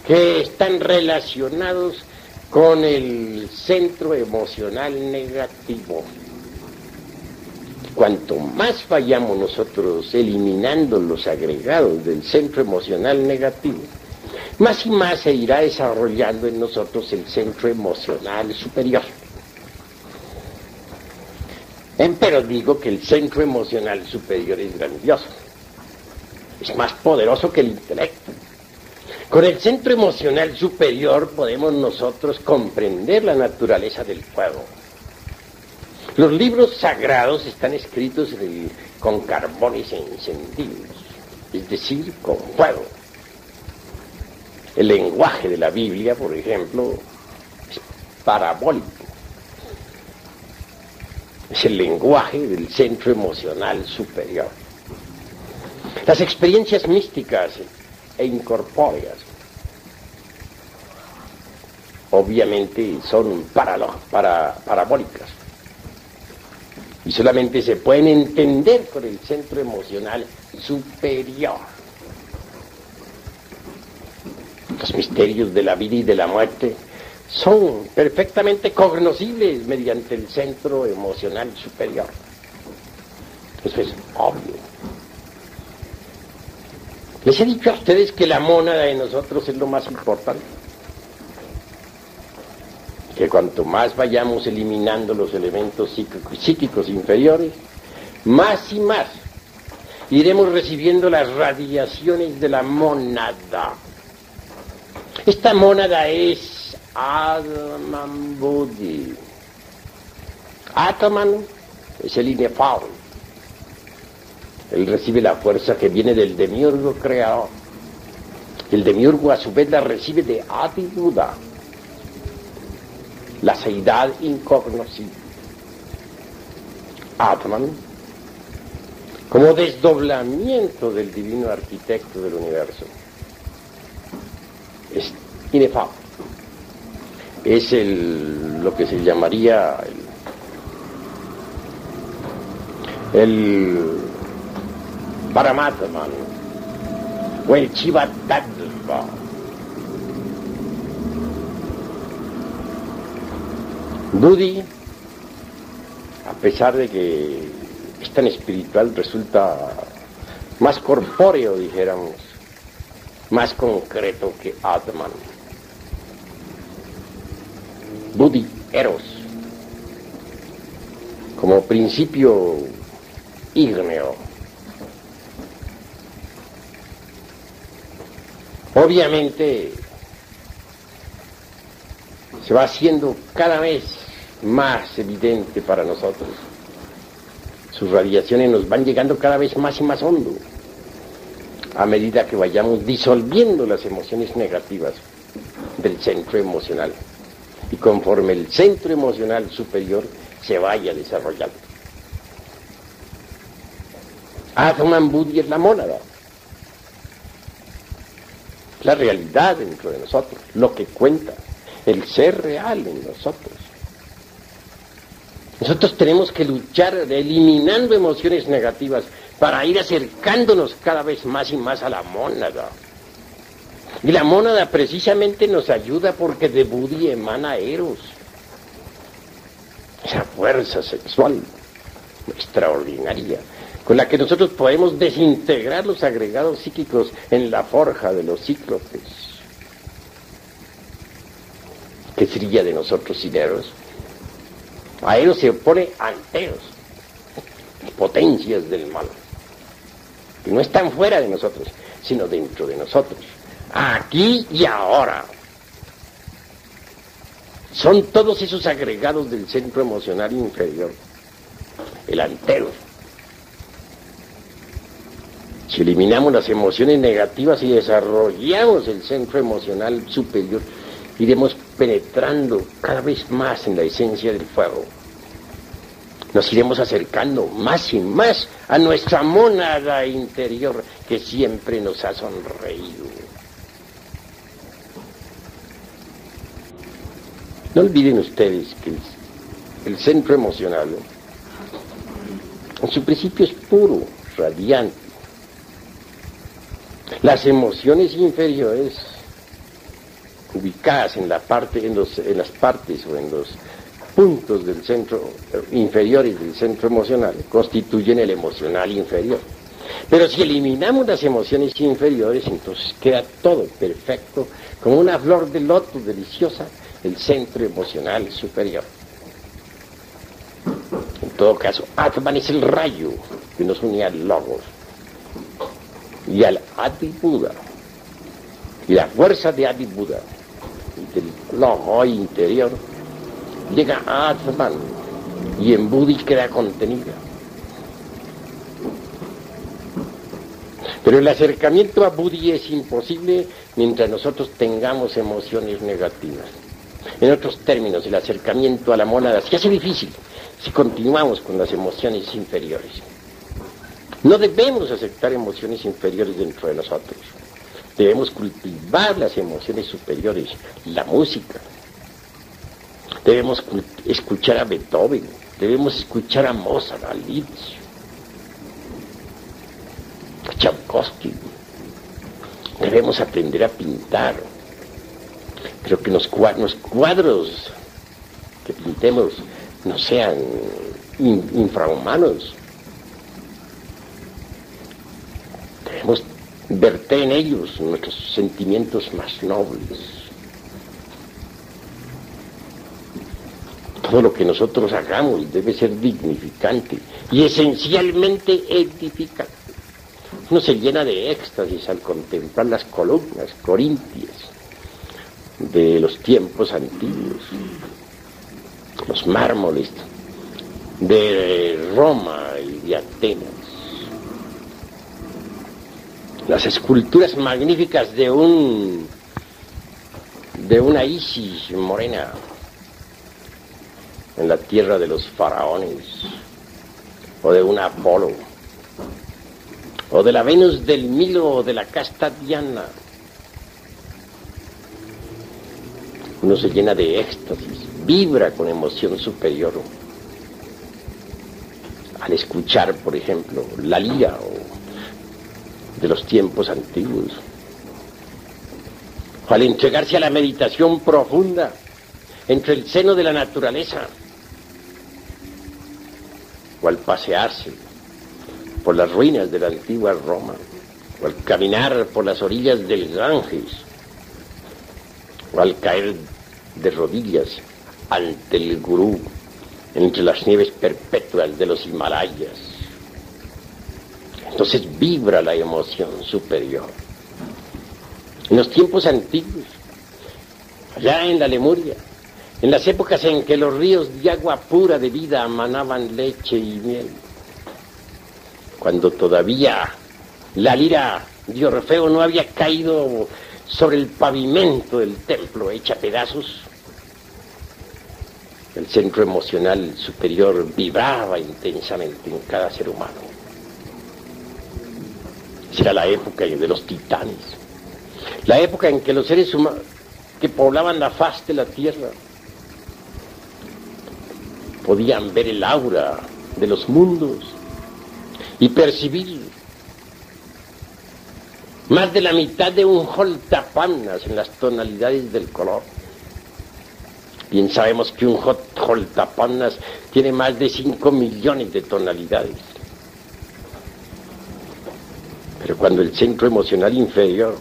S1: que están relacionados con el centro emocional negativo. Cuanto más vayamos nosotros eliminando los agregados del centro emocional negativo, más y más se irá desarrollando en nosotros el centro emocional superior. Pero digo que el centro emocional superior es grandioso, es más poderoso que el intelecto. Con el centro emocional superior podemos nosotros comprender la naturaleza del fuego. Los libros sagrados están escritos con carbones encendidos, es decir, con fuego. El lenguaje de la Biblia, por ejemplo, es parabólico. Es el lenguaje del centro emocional superior. Las experiencias místicas e incorpóreas obviamente son parabólicas y solamente se pueden entender con el centro emocional superior. Los misterios de la vida y de la muerte son perfectamente cognoscibles mediante el centro emocional superior. Eso es obvio. Les he dicho a ustedes que la mónada de nosotros es lo más importante. Que cuanto más vayamos eliminando los elementos psíquicos inferiores, más y más iremos recibiendo las radiaciones de la mónada. Esta mónada es Atman Buddhi. Atman es el inefable. Él recibe la fuerza que viene del demiurgo creador. El demiurgo a su vez la recibe de Adi Buddha, la seidad incognoscible. Atman, como desdoblamiento del divino arquitecto del universo, es inefable. Es lo que se llamaría el Paramatman o el Chivatadva. Buddhi, a pesar de que es tan espiritual, resulta más corpóreo, dijéramos, más concreto que Atman. Buddhi, Eros, como principio ígneo. Obviamente se va haciendo cada vez más evidente para nosotros. Sus radiaciones nos van llegando cada vez más y más hondo a medida que vayamos disolviendo las emociones negativas del centro emocional y conforme el centro emocional superior se vaya desarrollando. Atman Buddhi es la mónada, la realidad dentro de nosotros, lo que cuenta, el ser real en nosotros. Nosotros tenemos que luchar eliminando emociones negativas para ir acercándonos cada vez más y más a la mónada. Y la mónada precisamente nos ayuda porque de Buddhi emana Eros, esa fuerza sexual extraordinaria con la que nosotros podemos desintegrar los agregados psíquicos en la forja de los cíclopes. ¿Qué sería de nosotros sin Eros? A Eros se opone Anteros, potencias del mal, que no están fuera de nosotros, sino dentro de nosotros, aquí y ahora. Son todos esos agregados del centro emocional inferior, el Antero. Si eliminamos las emociones negativas y desarrollamos el centro emocional superior, iremos penetrando cada vez más en la esencia del fuego. Nos iremos acercando más y más a nuestra mónada interior que siempre nos ha sonreído. No olviden ustedes que el centro emocional, en su principio, es puro, radiante. Las emociones inferiores, ubicadas en las partes o en los puntos del centro inferiores del centro emocional, constituyen el emocional inferior. Pero si eliminamos las emociones inferiores, entonces queda todo perfecto, como una flor de loto deliciosa, el centro emocional superior. En todo caso, Atman es el rayo que nos une al Logos y al Adi Buddha, y la fuerza de Adi Buddha y del Logos interior llega a Atman y en Buddhi queda contenida. Pero el acercamiento a Buddhi es imposible mientras nosotros tengamos emociones negativas. En otros términos, el acercamiento a la mónada se hace difícil si continuamos con las emociones inferiores. No debemos aceptar emociones inferiores dentro de nosotros. Debemos cultivar las emociones superiores, la música. Debemos escuchar a Beethoven, debemos escuchar a Mozart, a Liszt, a Tchaikovsky. Debemos aprender a pintar. Pero que los cuadros que pintemos no sean infrahumanos. Debemos verter en ellos nuestros sentimientos más nobles. Todo lo que nosotros hagamos debe ser dignificante y esencialmente edificante. Uno se llena de éxtasis al contemplar las columnas corintias de los tiempos antiguos, los mármoles de Roma y de Atenas, las esculturas magníficas de una Isis morena en la tierra de los faraones, o de un Apolo, o de la Venus del Milo, o de la casta Diana. Uno se llena de éxtasis, vibra con emoción superior al escuchar, por ejemplo, la lira de los tiempos antiguos, o al entregarse a la meditación profunda entre el seno de la naturaleza, o al pasearse por las ruinas de la antigua Roma, o al caminar por las orillas del Ganges, o al caer de rodillas ante el gurú entre las nieves perpetuas de los Himalayas. Entonces vibra la emoción superior. En los tiempos antiguos, allá en la Lemuria, en las épocas en que los ríos de agua pura de vida emanaban leche y miel, cuando todavía la lira de Orfeo no había caído sobre el pavimento del templo hecha pedazos, el centro emocional superior vibraba intensamente en cada ser humano. Esa era la época de los titanes, la época en que los seres humanos que poblaban la faz de la tierra podían ver el aura de los mundos y percibir más de la mitad de un joltapannas en las tonalidades del color. Bien sabemos que un joltapannas tiene más de 5 millones de tonalidades. Pero cuando el centro emocional inferior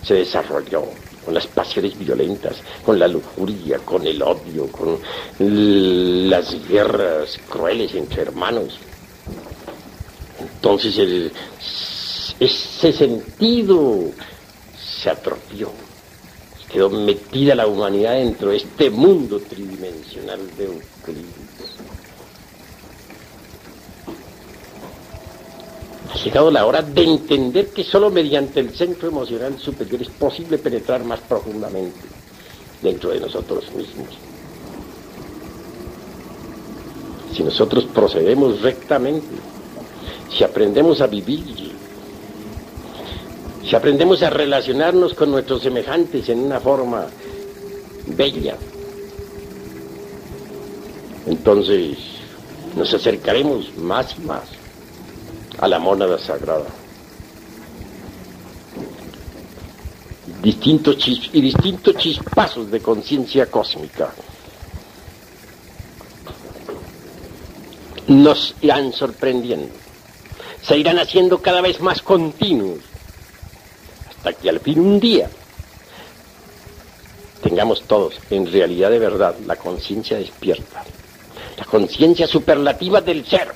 S1: se desarrolló con las pasiones violentas, con la lujuria, con el odio, con las guerras crueles entre hermanos, entonces ese sentido se atrofió. Quedó metida la humanidad dentro de este mundo tridimensional de Euclides. Ha llegado la hora de entender que solo mediante el centro emocional superior es posible penetrar más profundamente dentro de nosotros mismos. Si nosotros procedemos rectamente, si aprendemos a vivir, si aprendemos a relacionarnos con nuestros semejantes en una forma bella, entonces nos acercaremos más y más a la mónada sagrada. Distintos chispazos de conciencia cósmica nos irán sorprendiendo, se irán haciendo cada vez más continuos, hasta que al fin un día tengamos todos, en realidad de verdad, la conciencia despierta, la conciencia superlativa del ser,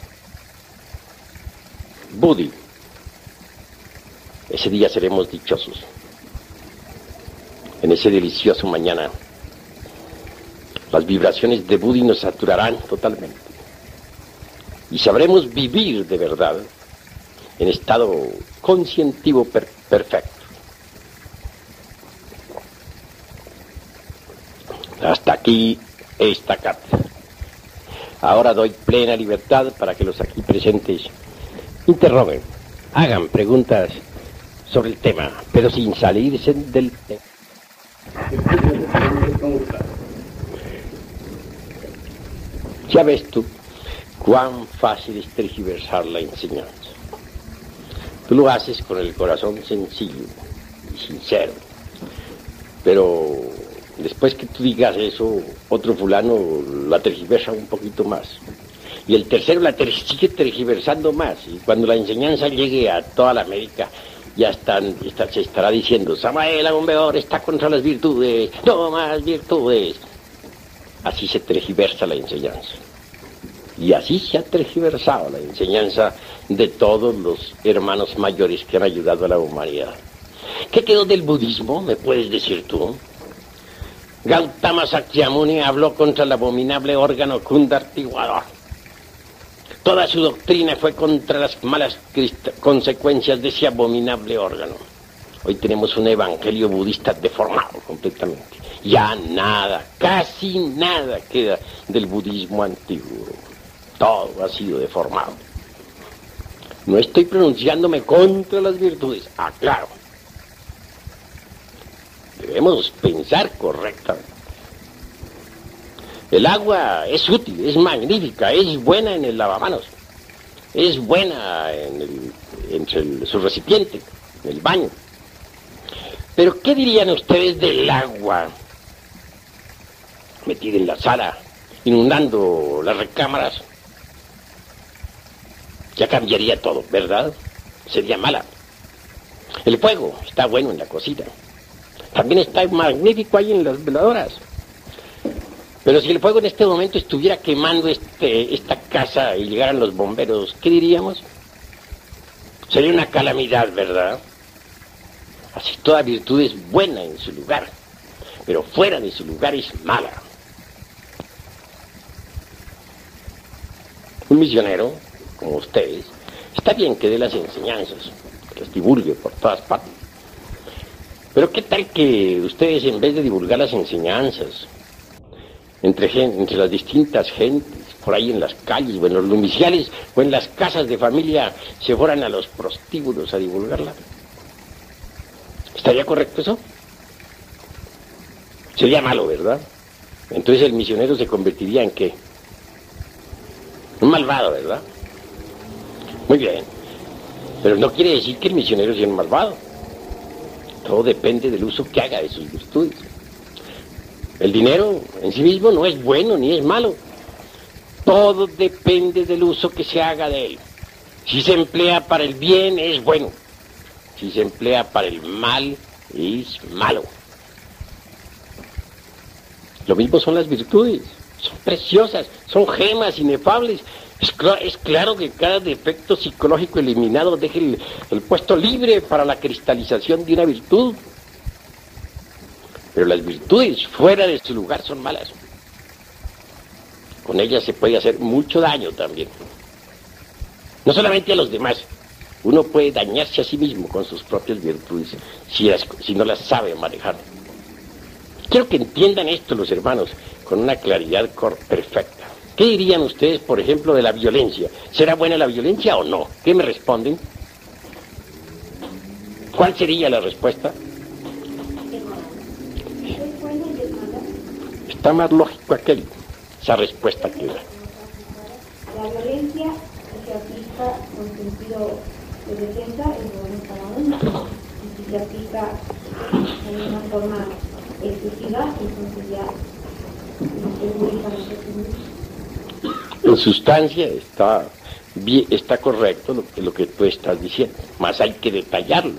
S1: Buddhi. Ese día seremos dichosos. En ese delicioso mañana, las vibraciones de Buddhi nos saturarán totalmente y sabremos vivir de verdad en estado conscientivo perfecto. Hasta aquí esta cátedra. Ahora doy plena libertad para que los aquí presentes interroguen, hagan preguntas sobre el tema, pero sin salirse del tema. Ya ves tú cuán fácil es tergiversar la enseñanza. Tú lo haces con el corazón sencillo y sincero, pero después que tú digas eso, otro fulano la tergiversa un poquito más. Y el tercero sigue tergiversando más. Y cuando la enseñanza llegue a toda la América, ya se estará diciendo, Samael Agumbeor está contra las virtudes, no más virtudes. Así se tergiversa la enseñanza. Y así se ha tergiversado la enseñanza de todos los hermanos mayores que han ayudado a la humanidad. ¿Qué quedó del budismo? ¿Me puedes decir tú? Gautama Sakyamuni habló contra el abominable órgano Kundartiwador. Toda su doctrina fue contra las malas consecuencias de ese abominable órgano. Hoy tenemos un evangelio budista deformado completamente. Ya nada, casi nada queda del budismo antiguo. Todo ha sido deformado. No estoy pronunciándome contra las virtudes, aclaro. Debemos pensar correctamente. El agua es útil, es magnífica, es buena en el lavamanos, es buena entre su recipiente, en el baño. Pero ¿qué dirían ustedes del agua metida en la sala, inundando las recámaras? Ya cambiaría todo, ¿verdad? Sería mala. El fuego está bueno en la cocina. También está magnífico ahí en las veladoras. Pero si el fuego en este momento estuviera quemando esta casa y llegaran los bomberos, ¿qué diríamos? Sería una calamidad, ¿verdad? Así toda virtud es buena en su lugar, pero fuera de su lugar es mala. Un misionero, como ustedes, está bien que dé las enseñanzas, que las divulgue por todas partes. Pero ¿qué tal que ustedes, en vez de divulgar las enseñanzas entre las distintas gentes, por ahí en las calles, o en los lumiciales, o en las casas de familia, se fueran a los prostíbulos a divulgarla? ¿Estaría correcto eso? Sería malo, ¿verdad? Entonces el misionero se convertiría ¿en qué? Un malvado, ¿verdad? Muy bien. Pero no quiere decir que el misionero sea un malvado. Todo depende del uso que haga de sus virtudes. El dinero en sí mismo no es bueno ni es malo. Todo depende del uso que se haga de él. Si se emplea para el bien, es bueno. Si se emplea para el mal, es malo. Lo mismo son las virtudes. Son preciosas, son gemas inefables. Es claro que cada defecto psicológico eliminado deja el puesto libre para la cristalización de una virtud. Pero las virtudes fuera de su lugar son malas. Con ellas se puede hacer mucho daño también. No solamente a los demás. Uno puede dañarse a sí mismo con sus propias virtudes si no las sabe manejar. Quiero que entiendan esto los hermanos con una claridad perfecta. ¿Qué dirían ustedes, por ejemplo, de la violencia? ¿Será buena la violencia o no? ¿Qué me responden? ¿Cuál sería la respuesta? Está más lógico esa respuesta que da.
S2: La violencia se aplica con sentido de defensa es bueno para uno. Y si se aplica de una forma excesiva, entonces ya no es muy para nosotros mismos.
S1: En sustancia está correcto lo que tú estás diciendo, más hay que detallarlo.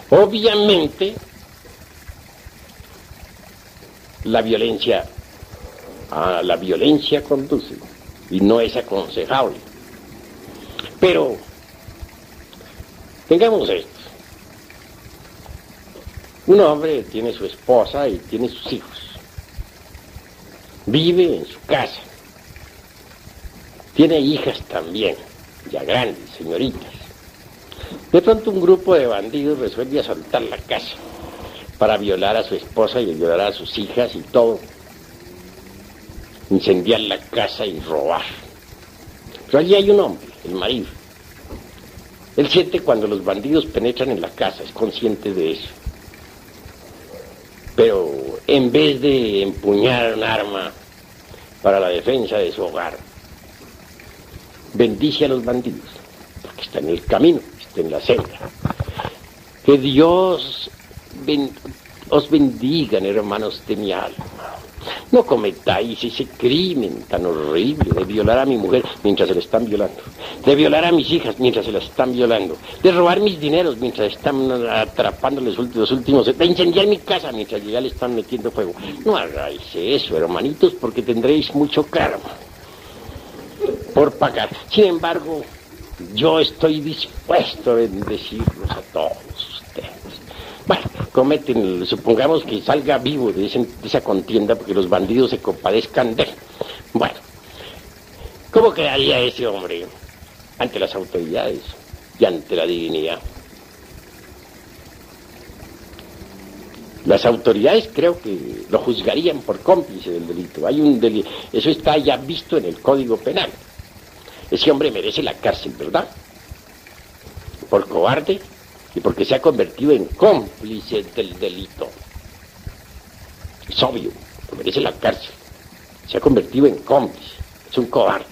S1: Obviamente, la violencia conduce y no es aconsejable. Pero, tengamos esto. Un hombre tiene su esposa y tiene sus hijos. Vive en su casa. Tiene hijas también, ya grandes, señoritas. De pronto un grupo de bandidos resuelve asaltar la casa para violar a su esposa y violar a sus hijas y todo. incendiar la casa y robar. Pero allí hay un hombre, el marido. Él siente cuando los bandidos penetran en la casa, es consciente de eso. Pero en vez de empuñar un arma para la defensa de su hogar, bendice a los bandidos, porque está en el camino, está en la senda. Que Dios os bendiga, hermanos de mi alma. No cometáis ese crimen tan horrible de violar a mi mujer mientras se la están violando, de violar a mis hijas mientras se las están violando, de robar mis dineros mientras están atrapando los últimos, de incendiar mi casa mientras ya le están metiendo fuego. No hagáis eso, hermanitos, porque tendréis mucho karma por pagar. Sin embargo, yo estoy dispuesto a bendecirlos a todos ustedes. Bueno, cometen, supongamos que salga vivo de esa contienda porque los bandidos se compadezcan de él. Bueno, ¿cómo quedaría ese hombre ante las autoridades y ante la divinidad? Las autoridades creo que lo juzgarían por cómplice del delito. Hay un delito, eso está ya visto en el Código Penal. Ese hombre merece la cárcel, ¿verdad? Por cobarde y porque se ha convertido en cómplice del delito. Es obvio, merece la cárcel. Se ha convertido en cómplice, es un cobarde.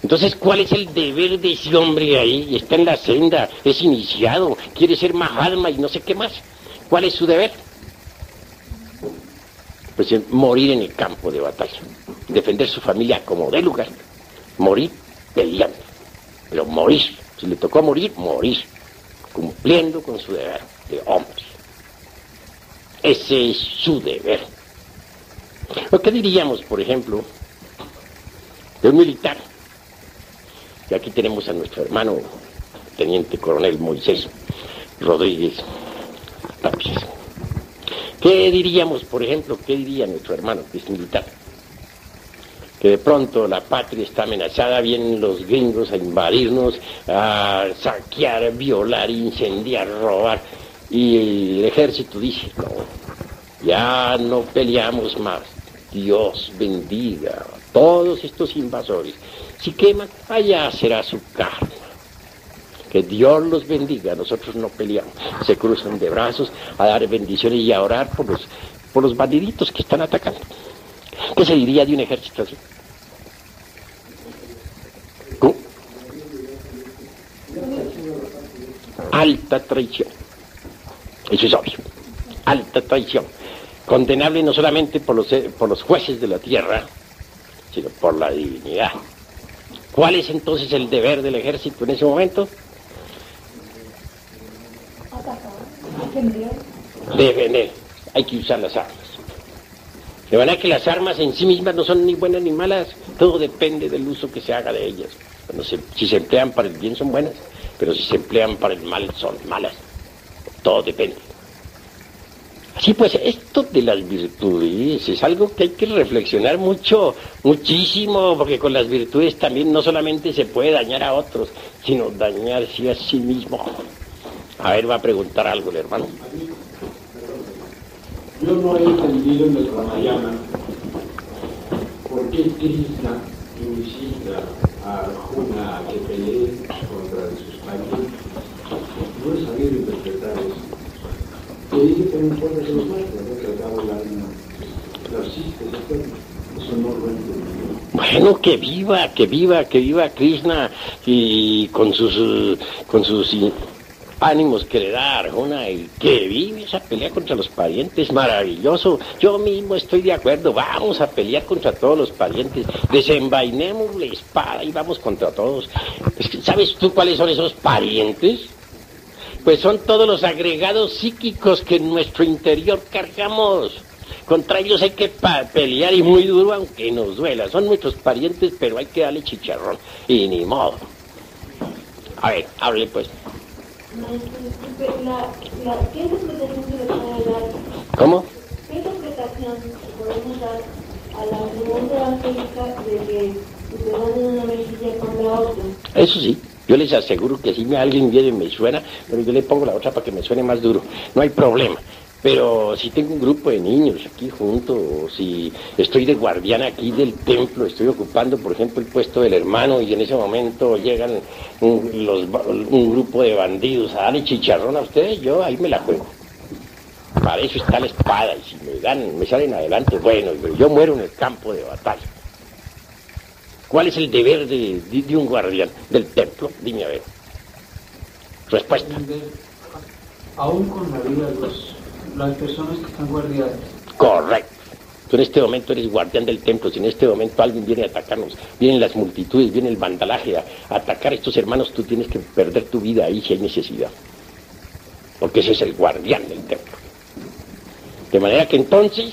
S1: Entonces, ¿cuál es el deber de ese hombre ahí? Está en la senda, es iniciado, quiere ser Mahatma y no sé qué más. ¿Cuál es su deber? Pues morir en el campo de batalla, defender su familia como de lugar, morir peleando, pero morir, si le tocó morir, morir, cumpliendo con su deber de hombre. Ese es su deber. ¿O qué diríamos, por ejemplo, de un militar? Y aquí tenemos a nuestro hermano teniente coronel Moisés Rodríguez Tapias. ¿Qué diríamos, por ejemplo, qué diría nuestro hermano que es militar? Que de pronto la patria está amenazada, vienen los gringos a invadirnos, a saquear, violar, incendiar, robar, y el ejército dice, no, ya no peleamos más, Dios bendiga a todos estos invasores, si queman, allá será su karma, que Dios los bendiga, nosotros no peleamos, se cruzan de brazos a dar bendiciones y a orar por los bandiditos que están atacando. ¿Qué se diría de un ejército así? ¿Cómo? Alta traición. Eso es obvio. Alta traición. Condenable no solamente por los jueces de la tierra, sino por la divinidad. ¿Cuál es entonces el deber del ejército en ese momento? Defender. Hay que usar las armas. De manera que las armas en sí mismas no son ni buenas ni malas, todo depende del uso que se haga de ellas. Bueno, si se emplean para el bien son buenas, pero si se emplean para el mal son malas. Todo depende. Así pues, esto de las virtudes es algo que hay que reflexionar muchísimo, porque con las virtudes también no solamente se puede dañar a otros, sino dañarse a sí mismo. A ver, va a preguntar algo el hermano.
S3: Yo no he entendido en el Ramayana por qué Krishna incita a Arjuna a que pelee contra sus parientes. No he sabido interpretar eso. Que dice que no importa que los maten, ¿no? Que al cabo la narcisista, eso no lo entiendo.
S1: Bueno, que viva Krishna y con sus ánimos que le da Arjuna y que vive esa pelea contra los parientes, maravilloso. Yo mismo estoy de acuerdo, vamos a pelear contra todos los parientes, desenvainemos la espada y vamos contra todos. ¿Sabes tú cuáles son esos parientes? Pues son todos los agregados psíquicos que en nuestro interior cargamos. Contra ellos hay que pelear y muy duro aunque nos duela. Son nuestros parientes, pero hay que darle chicharrón y ni modo. A ver, hable pues.
S2: ¿Qué interpretación se le puede dar?
S1: ¿Cómo?
S2: ¿Qué interpretación podemos dar a la pregunta evangélica de que se dan una mejilla con la otra?
S1: Eso sí, yo les aseguro que si alguien viene y me suena, pero yo le pongo la otra para que me suene más duro. No hay problema. Pero si tengo un grupo de niños aquí juntos, o si estoy de guardián aquí del templo, estoy ocupando, por ejemplo, el puesto del hermano y en ese momento llegan un grupo de bandidos a darle chicharrón a ustedes, yo ahí me la juego. Para eso está la espada y si me salen adelante, bueno, yo muero en el campo de batalla. ¿Cuál es el deber de un guardián del templo? Dime a ver. Respuesta.
S4: Aún con la vida de las personas que están guardiadas.
S1: Correcto. Tú en este momento eres guardián del templo. Si en este momento alguien viene a atacarnos, vienen las multitudes, viene el vandalaje a atacar a estos hermanos, tú tienes que perder tu vida ahí si hay necesidad. Porque ese es el guardián del templo. De manera que entonces,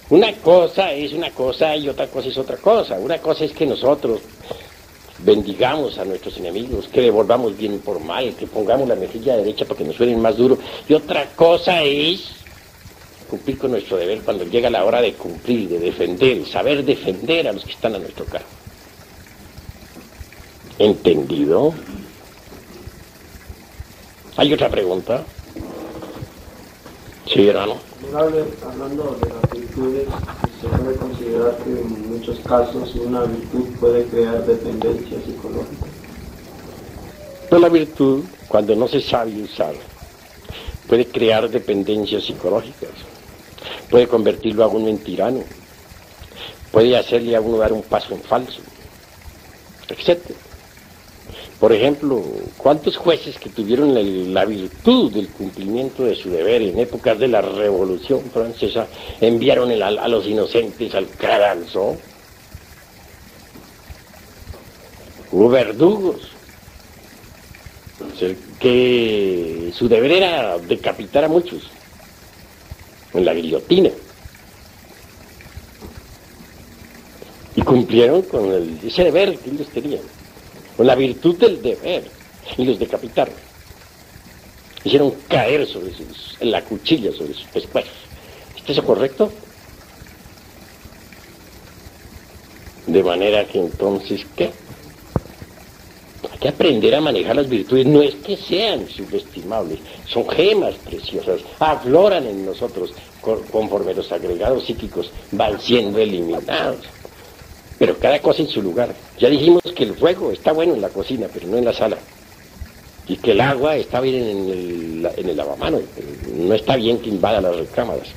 S1: una cosa es una cosa y otra cosa es otra cosa. Una cosa es que nosotros bendigamos a nuestros enemigos, que devolvamos bien por mal, que pongamos la mejilla derecha para que nos suenen más duro. Y otra cosa es cumplir con nuestro deber cuando llega la hora de cumplir, de defender, saber defender a los que están a nuestro cargo. ¿Entendido? ¿Hay otra pregunta? Sí, hermano.
S4: Hablando de las virtudes, se puede considerar que en muchos casos una virtud puede crear dependencia psicológica.
S1: Pues la virtud, cuando no se sabe usar, puede crear dependencias psicológicas, puede convertirlo a uno en tirano, puede hacerle a uno dar un paso en falso, etc. Por ejemplo, ¿cuántos jueces que tuvieron la virtud del cumplimiento de su deber en épocas de la Revolución Francesa enviaron a los inocentes al cadalso? Hubo verdugos que su deber era decapitar a muchos en la guillotina y cumplieron con ese deber que ellos tenían, con la virtud del deber, y los decapitaron. Hicieron caer en la cuchilla sobre sus pescuezos. ¿Está eso correcto? De manera que entonces, ¿qué? Hay que aprender a manejar las virtudes. No es que sean subestimables, son gemas preciosas, afloran en nosotros conforme los agregados psíquicos van siendo eliminados. Pero cada cosa en su lugar. Ya dijimos que el fuego está bueno en la cocina, pero no en la sala. Y que el agua está bien en el lavamanos, pero no está bien que invada las recámaras.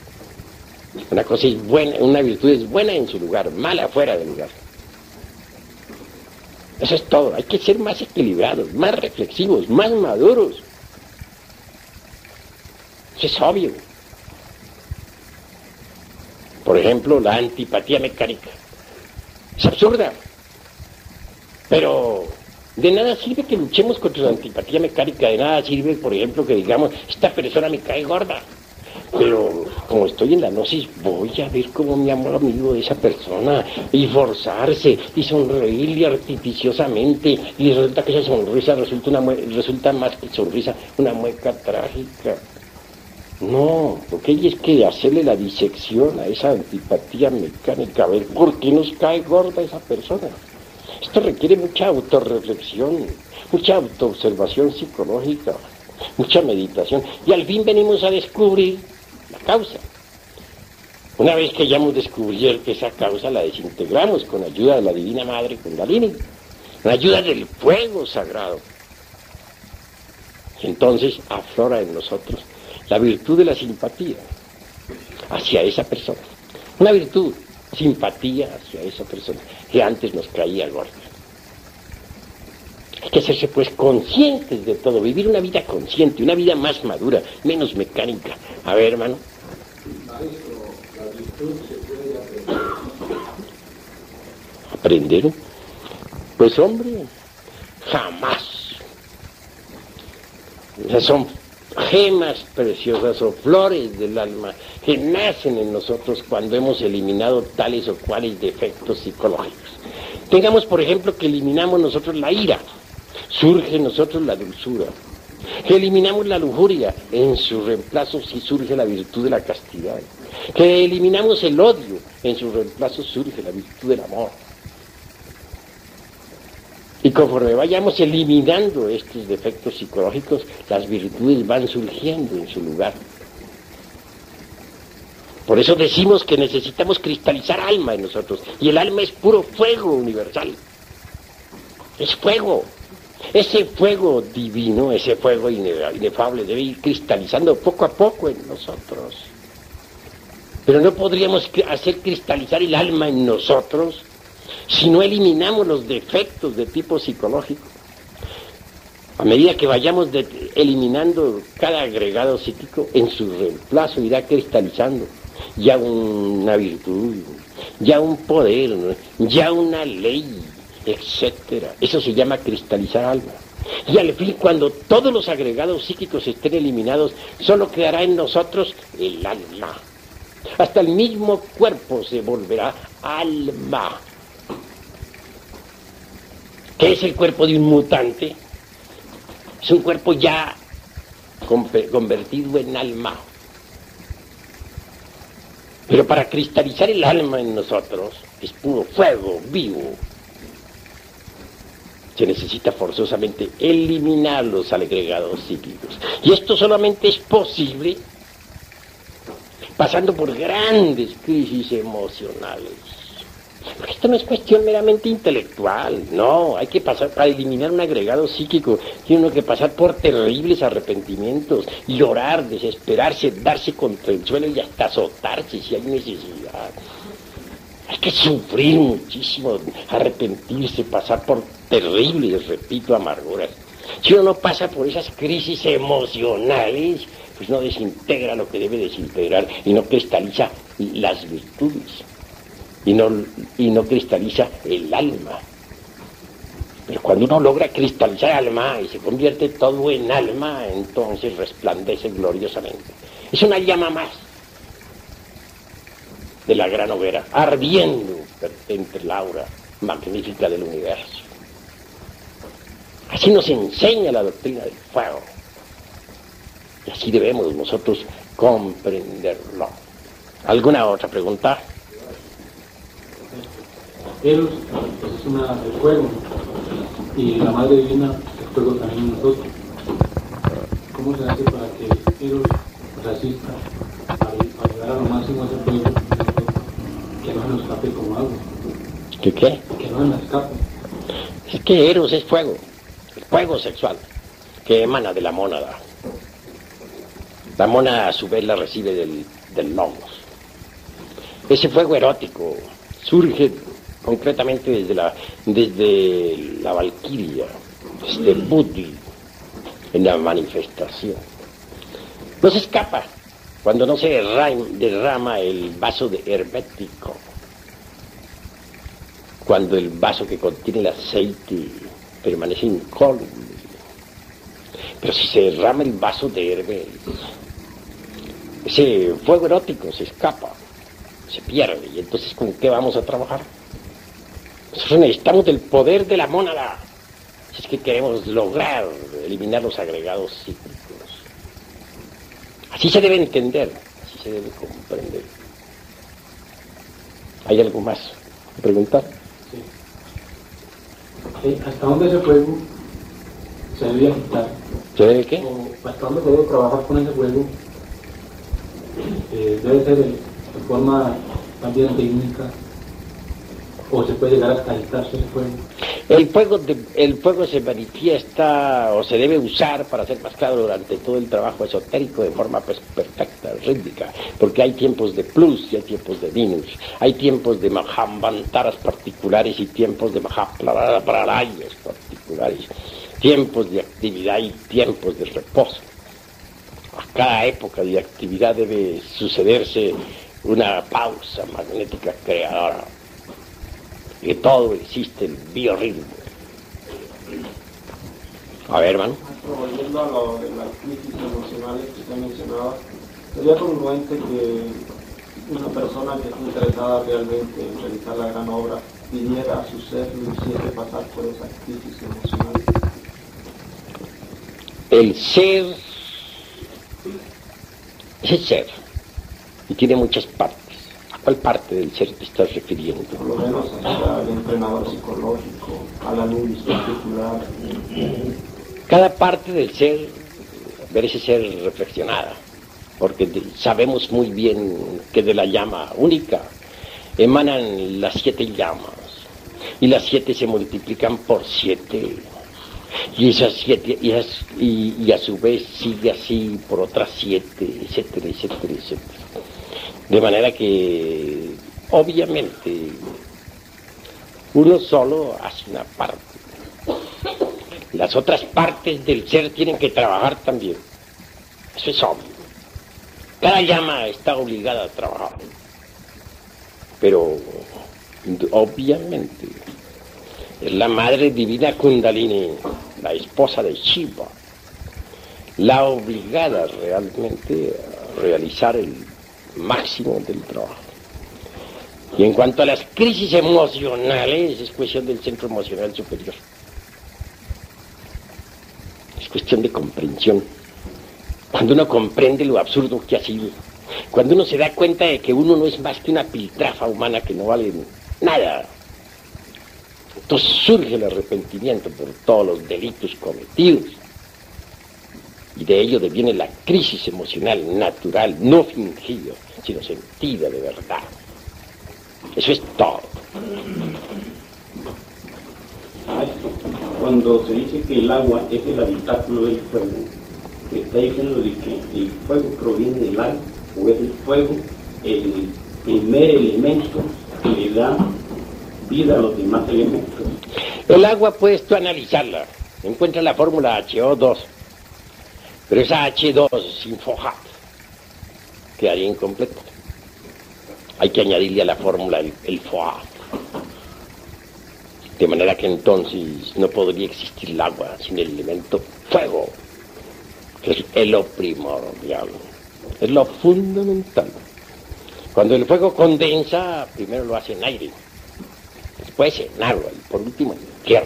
S1: Una cosa es buena, una virtud es buena en su lugar, mala fuera del lugar. Eso es todo. Hay que ser más equilibrados, más reflexivos, más maduros. Eso es obvio. Por ejemplo, la antipatía mecánica. Es absurda, pero de nada sirve que luchemos contra la antipatía mecánica, de nada sirve, por ejemplo, que digamos, esta persona me cae gorda, pero como estoy en la gnosis, voy a ver cómo me amo amigo de esa persona, y forzarse, y sonreírle artificiosamente, y resulta que esa sonrisa resulta más que sonrisa, una mueca trágica. No, lo que hay es que hacerle la disección a esa antipatía mecánica, a ver por qué nos cae gorda esa persona. Esto requiere mucha autorreflexión, mucha autoobservación psicológica, mucha meditación, y al fin venimos a descubrir la causa. Una vez que hayamos descubierto esa causa, la desintegramos con ayuda de la Divina Madre Kundalini, con ayuda del fuego sagrado. Y entonces aflora en nosotros la virtud de la simpatía hacia esa persona. Una virtud, simpatía hacia esa persona que antes nos caía gorda. Hay que hacerse pues conscientes de todo, vivir una vida consciente, una vida más madura, menos mecánica. A ver, hermano.
S3: Maestro, la virtud se puede
S1: ¿Aprender? Pues hombre, jamás. Esas son gemas preciosas o flores del alma que nacen en nosotros cuando hemos eliminado tales o cuales defectos psicológicos. Tengamos, por ejemplo, que eliminamos nosotros la ira, surge en nosotros la dulzura. Que eliminamos la lujuria, en su reemplazo sí surge la virtud de la castidad. Que eliminamos el odio, en su reemplazo surge la virtud del amor. Y conforme vayamos eliminando estos defectos psicológicos, las virtudes van surgiendo en su lugar. Por eso decimos que necesitamos cristalizar alma en nosotros. Y el alma es puro fuego universal. Es fuego. Ese fuego divino, ese fuego inefable debe ir cristalizando poco a poco en nosotros. Pero no podríamos hacer cristalizar el alma en nosotros si no eliminamos los defectos de tipo psicológico. A medida que vayamos eliminando cada agregado psíquico, en su reemplazo irá cristalizando ya una virtud, ya un poder, ¿no? Ya una ley, etcétera. Eso se llama cristalizar alma. Y al fin, cuando todos los agregados psíquicos estén eliminados, solo quedará en nosotros el alma. Hasta el mismo cuerpo se volverá alma. ¿Qué es el cuerpo de un mutante? Es un cuerpo ya convertido en alma. Pero para cristalizar el alma en nosotros, que es puro fuego vivo, se necesita forzosamente eliminar los agregados psíquicos. Y esto solamente es posible pasando por grandes crisis emocionales. Porque esto no es cuestión meramente intelectual, no, hay que pasar, para eliminar un agregado psíquico, tiene uno que pasar por terribles arrepentimientos, llorar, desesperarse, darse contra el suelo y hasta azotarse si hay necesidad. Hay que sufrir muchísimo, arrepentirse, pasar por terribles, repito, amarguras. Si uno no pasa por esas crisis emocionales, pues no desintegra lo que debe desintegrar y no cristaliza las virtudes. Y no cristaliza el alma. Pero cuando uno logra cristalizar el alma y se convierte todo en alma, entonces resplandece gloriosamente. Es una llama más de la gran hoguera, ardiendo entre la aura magnífica del universo. Así nos enseña la doctrina del fuego. Y así debemos nosotros comprenderlo. ¿Alguna otra pregunta?
S5: Eros es el fuego, y la Madre Divina es fuego también en nosotros. ¿Cómo se hace para que Eros resista para llegar a lo máximo de ese fuego que no se nos escape como agua?
S1: ¿Qué?
S5: Que no se nos escape.
S1: Es que Eros es fuego, el fuego sexual, que emana de la mónada. La mónada a su vez la recibe del logos. Ese fuego erótico surge concretamente desde la Valquiria, desde Buddhi, en la manifestación. No se escapa cuando no se derrama el vaso hermético, cuando el vaso que contiene el aceite permanece incólume. Pero si se derrama el vaso de Hermes, ese fuego erótico se escapa, se pierde, y entonces ¿con qué vamos a trabajar? Nosotros necesitamos del poder de la mónada, si es que queremos lograr eliminar los agregados psíquicos. Así se debe entender, así se debe comprender. ¿Hay algo más que preguntar?
S5: Sí. ¿Hasta dónde ese fuego se debe quitar?
S1: ¿Se debe qué?
S5: ¿O hasta dónde se debe trabajar con ese fuego? ¿Debe ser de forma también técnica? ¿O se puede llegar hasta quitarse ese fuego?
S1: El fuego se manifiesta o se debe usar, para ser más claro, durante todo el trabajo esotérico de forma perfecta, rítmica, porque hay tiempos de plus y hay tiempos de minus, hay tiempos de mahambantaras particulares y tiempos de mahapralayas particulares, tiempos de actividad y tiempos de reposo. A cada época de actividad debe sucederse una pausa magnética creadora. Que todo existe el biorritmo. A ver, hermano.
S4: Volviendo a lo de las crisis emocionales que usted mencionaba, sería congruente que una persona que esté interesada realmente en realizar la gran obra pidiera a su ser lo hiciese pasar por esas crisis emocionales.
S1: El ser es el ser y tiene muchas partes. ¿A cuál parte del ser te estás refiriendo?
S4: Por lo menos al entrenador psicológico, a la luz particular.
S1: Cada parte del ser merece ser reflexionada. porque sabemos muy bien que de la llama única emanan las 7 llamas, y las 7 se multiplican por 7, y esas 7, y a su vez sigue así por otras 7, etcétera, etcétera, etcétera. De manera que, obviamente, uno solo hace una parte. Las otras partes del ser tienen que trabajar también. Eso es obvio. Cada llama está obligada a trabajar. Pero, obviamente, es la Madre Divina Kundalini, la esposa de Shiva, la obligada realmente a realizar el máximo del trabajo. Y en cuanto a las crisis emocionales, es cuestión del centro emocional superior. Es cuestión de comprensión. Cuando uno comprende lo absurdo que ha sido, cuando uno se da cuenta de que uno no es más que una piltrafa humana que no vale nada, entonces surge el arrepentimiento por todos los delitos cometidos. Y de ello deviene la crisis emocional natural, no fingida, sino sentida de verdad. Eso es todo.
S6: Cuando se dice que el agua es el habitáculo del fuego, ¿se está diciendo de que el fuego proviene del agua o es el fuego el primer elemento que le da vida a los demás elementos?
S1: El agua puedes tú analizarla, encuentras la fórmula HO2, pero esa H2 sin fojato quedaría incompleta. Hay que añadirle a la fórmula el fojato. De manera que entonces no podría existir el agua sin el elemento fuego, que es lo primordial, es lo fundamental. Cuando el fuego condensa, primero lo hace en aire, después en agua y por último en tierra.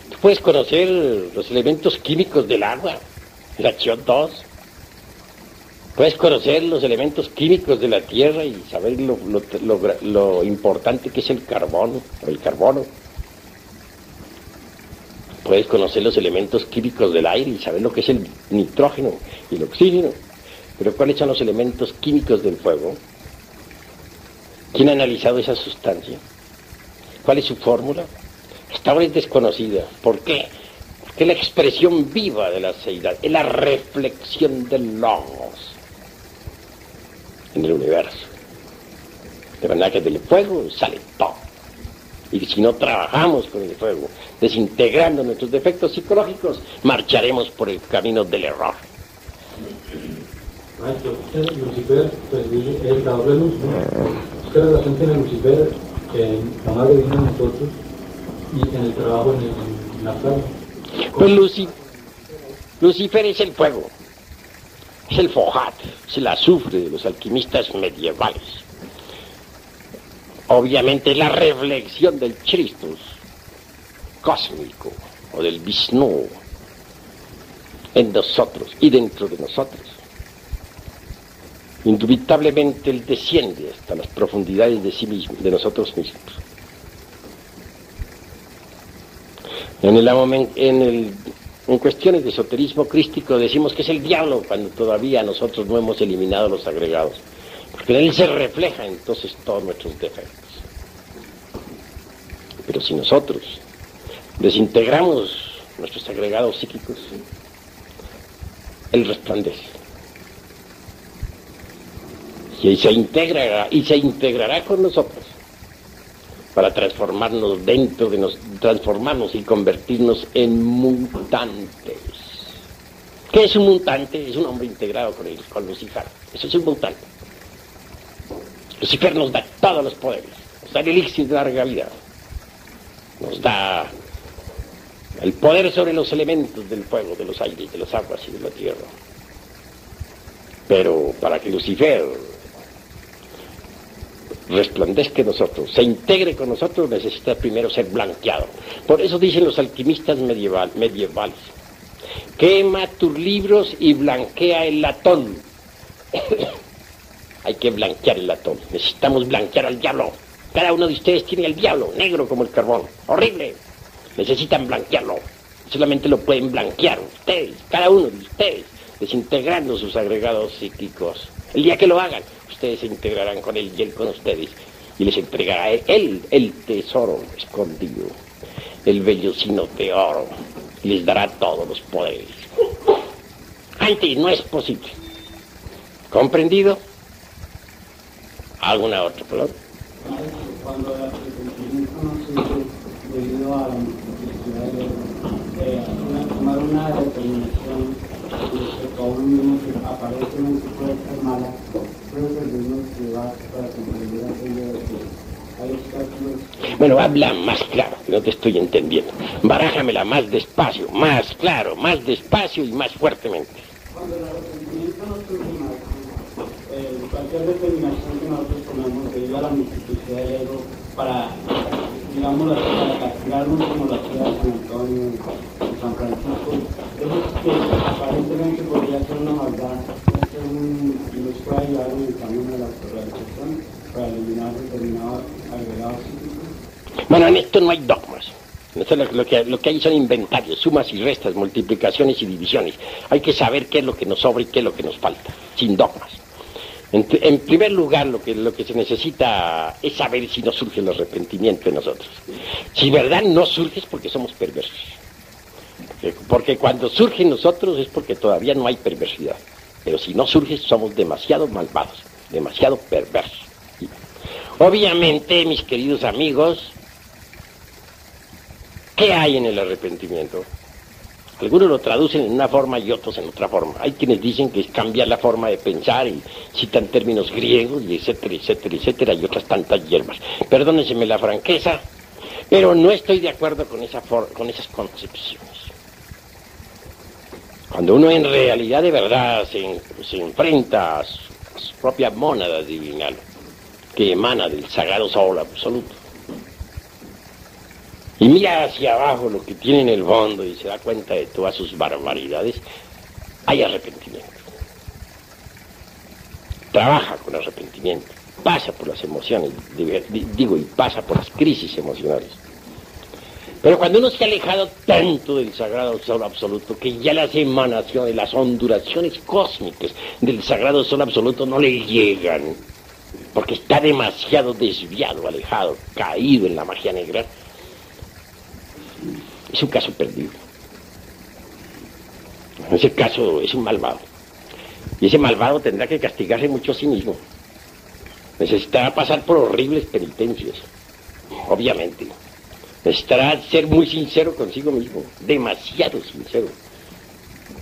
S1: Tú puedes conocer los elementos químicos del agua, el HO2. Puedes conocer los elementos químicos de la tierra y saber lo importante que es el carbono o el carbono. Puedes conocer los elementos químicos del aire y saber lo que es el nitrógeno y el oxígeno. Pero ¿cuáles son los elementos químicos del fuego? ¿Quién ha analizado esa sustancia? ¿Cuál es su fórmula? Hasta ahora es desconocida. ¿Por qué? Porque es la expresión viva de la seidad, es la reflexión del logos en el universo. De verdad que del fuego sale todo. Y si no trabajamos con el fuego, desintegrando nuestros defectos psicológicos, marcharemos por el camino del error.
S5: Maestro, Lucifer, pues es el dador de luz, ¿no? ¿Qué relación tiene Lucifer en la Madre Divina de nosotros y en el trabajo en la playa?
S1: Pues Lucifer es el fuego, es el fojat, es el azufre de los alquimistas medievales. Obviamente es la reflexión del Christus cósmico o del Vishnu en nosotros y dentro de nosotros. Indubitablemente él desciende hasta las profundidades de sí mismo, de nosotros mismos. En cuestiones de esoterismo crístico decimos que es el diablo cuando todavía nosotros no hemos eliminado los agregados, porque en él se refleja entonces todos nuestros defectos. Pero si nosotros desintegramos nuestros agregados psíquicos, él resplandece. Y se integrará con nosotros para transformarnos transformarnos y convertirnos en mutantes. ¿Qué es un mutante? Es un hombre integrado con Lucifer. Eso es un mutante. Lucifer nos da todos los poderes, nos da el elixir de larga vida, nos da el poder sobre los elementos del fuego, de los aires, de las aguas y de la tierra. Pero para que Lucifer resplandezca en nosotros, se integre con nosotros, necesita primero ser blanqueado. Por eso dicen los alquimistas medievales: quema tus libros y blanquea el latón. Hay que blanquear el latón. Necesitamos blanquear al diablo. Cada uno de ustedes tiene el diablo negro como el carbón, horrible. Necesitan blanquearlo. Solamente lo pueden blanquear ustedes, cada uno de ustedes, desintegrando sus agregados psíquicos. El día que lo hagan, ustedes se integrarán con él y él con ustedes, y les entregará él el tesoro escondido, el vellocino de oro, y les dará todos los poderes. Antes no es posible. ¿Comprendido? ¿Alguna otra palabra?
S7: Cuando el arrepentimiento no surge debido a la multiplicidad de tomar una determinación respecto a uno mismo que aparentemente puede ser mala, puede servirnos de base para comprender aquello de que hay obstáculos.
S1: Bueno, habla más claro, que no te estoy entendiendo. Barájamela más despacio, más claro, más despacio y más fuertemente.
S7: Cuando el arrepentimiento no surge mal, cualquier determinación que nosotros tomemos debido a la multiplicidad del ego para, digamos, para castigarnos como lo hacía San Antonio y San Francisco, eso que aparentemente podría ser una maldad, y nos puede ayudar en el camino de la autorrealización para eliminar determinados agregados psíquicos.
S1: Bueno, en esto no hay dogmas. Esto lo que hay son inventarios, sumas y restas, multiplicaciones y divisiones. Hay que saber qué es lo que nos sobra y qué es lo que nos falta, sin dogmas. En primer lugar, lo que se necesita es saber si no surge el arrepentimiento en nosotros. Si verdad no surge es porque somos perversos. Porque cuando surge en nosotros es porque todavía no hay perversidad. Pero si no surge somos demasiado malvados, demasiado perversos. Obviamente, mis queridos amigos, ¿qué hay en el arrepentimiento? Algunos lo traducen en una forma y otros en otra forma. Hay quienes dicen que es cambiar la forma de pensar y citan términos griegos y etcétera, etcétera, etcétera, y otras tantas hierbas. Perdónenseme la franqueza, pero no estoy de acuerdo con esas concepciones. Cuando uno en realidad de verdad se enfrenta a su propia mónada divinal, que emana del sagrado sol absoluto, y mira hacia abajo lo que tiene en el fondo y se da cuenta de todas sus barbaridades, hay arrepentimiento. Trabaja con arrepentimiento, pasa por las emociones, y pasa por las crisis emocionales. Pero cuando uno se ha alejado tanto del sagrado sol absoluto, que ya las emanaciones, las ondulaciones cósmicas del sagrado sol absoluto no le llegan, porque está demasiado desviado, alejado, caído en la magia negra, es un caso perdido. En ese caso es un malvado. Y ese malvado tendrá que castigarse mucho a sí mismo. Necesitará pasar por horribles penitencias, obviamente. Necesitará ser muy sincero consigo mismo, demasiado sincero,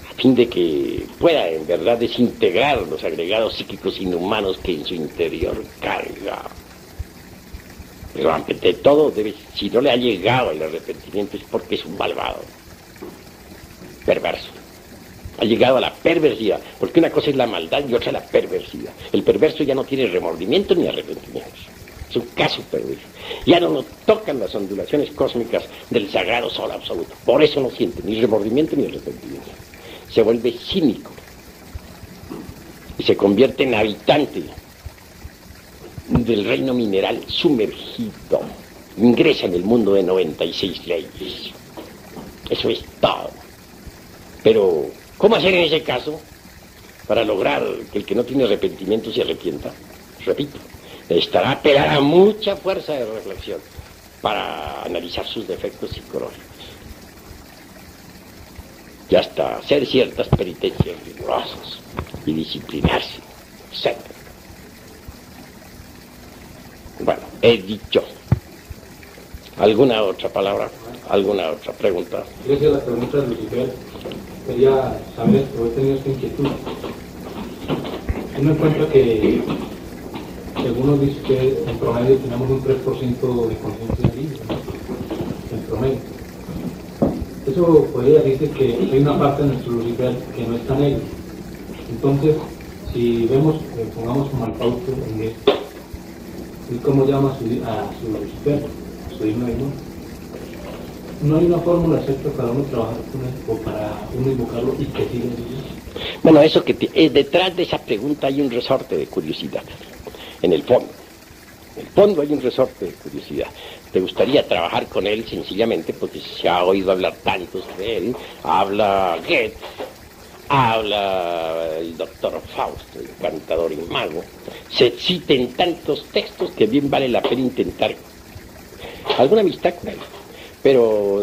S1: a fin de que pueda en verdad desintegrar los agregados psíquicos inhumanos que en su interior carga. Pero antes de todo, si no le ha llegado el arrepentimiento es porque es un malvado, perverso. Ha llegado a la perversidad, porque una cosa es la maldad y otra la perversidad. El perverso ya no tiene remordimiento ni arrepentimientos. Es un caso perdido. Ya no nos tocan las ondulaciones cósmicas del sagrado sol absoluto. Por eso no siente ni remordimiento ni arrepentimiento. Se vuelve cínico y se convierte en habitante del reino mineral sumergido. Ingresa en el mundo de 96 leyes. Eso es todo. Pero, ¿cómo hacer en ese caso para lograr que el que no tiene arrepentimiento se arrepienta? Repito, necesitará apelar a mucha fuerza de reflexión para analizar sus defectos psicológicos y hasta hacer ciertas penitencias rigurosas y disciplinarse, etc. Bueno, he dicho. ¿Alguna otra palabra? ¿Alguna otra pregunta?
S5: Gracias a la pregunta de Lucifer, quería saber, pero he tenido esta inquietud. Uno encuentra que algunos dicen que en promedio tenemos un 3% de conciencia libre, en promedio. Eso podría decirse que hay una parte de nuestro Lucifer que no está negro. Entonces, si vemos, pongamos como al Fausto en esto, ¿y cómo llama a su Lucifer, a su himno de amor? No hay una fórmula exacta para uno trabajar con él o para uno invocarlo y que siga viviendo.
S1: Bueno, eso detrás de esa pregunta hay un resorte de curiosidad. En el fondo hay un resorte de curiosidad. ¿Te gustaría trabajar con él? Sencillamente porque se ha oído hablar tanto de él. Habla Goethe, Habla el doctor Fausto, encantador y mago. Se citen tantos textos que bien vale la pena intentar alguna amistad con él. Pero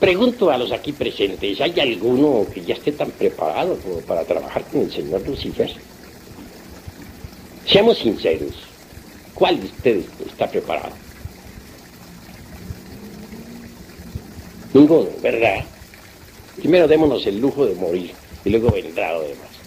S1: pregunto a los aquí presentes, ¿hay alguno que ya esté tan preparado como para trabajar con el señor Lucifer? Seamos sinceros, ¿cuál de ustedes está preparado? Ninguno, ¿verdad? Primero démonos el lujo de morir y luego vendrá lo demás.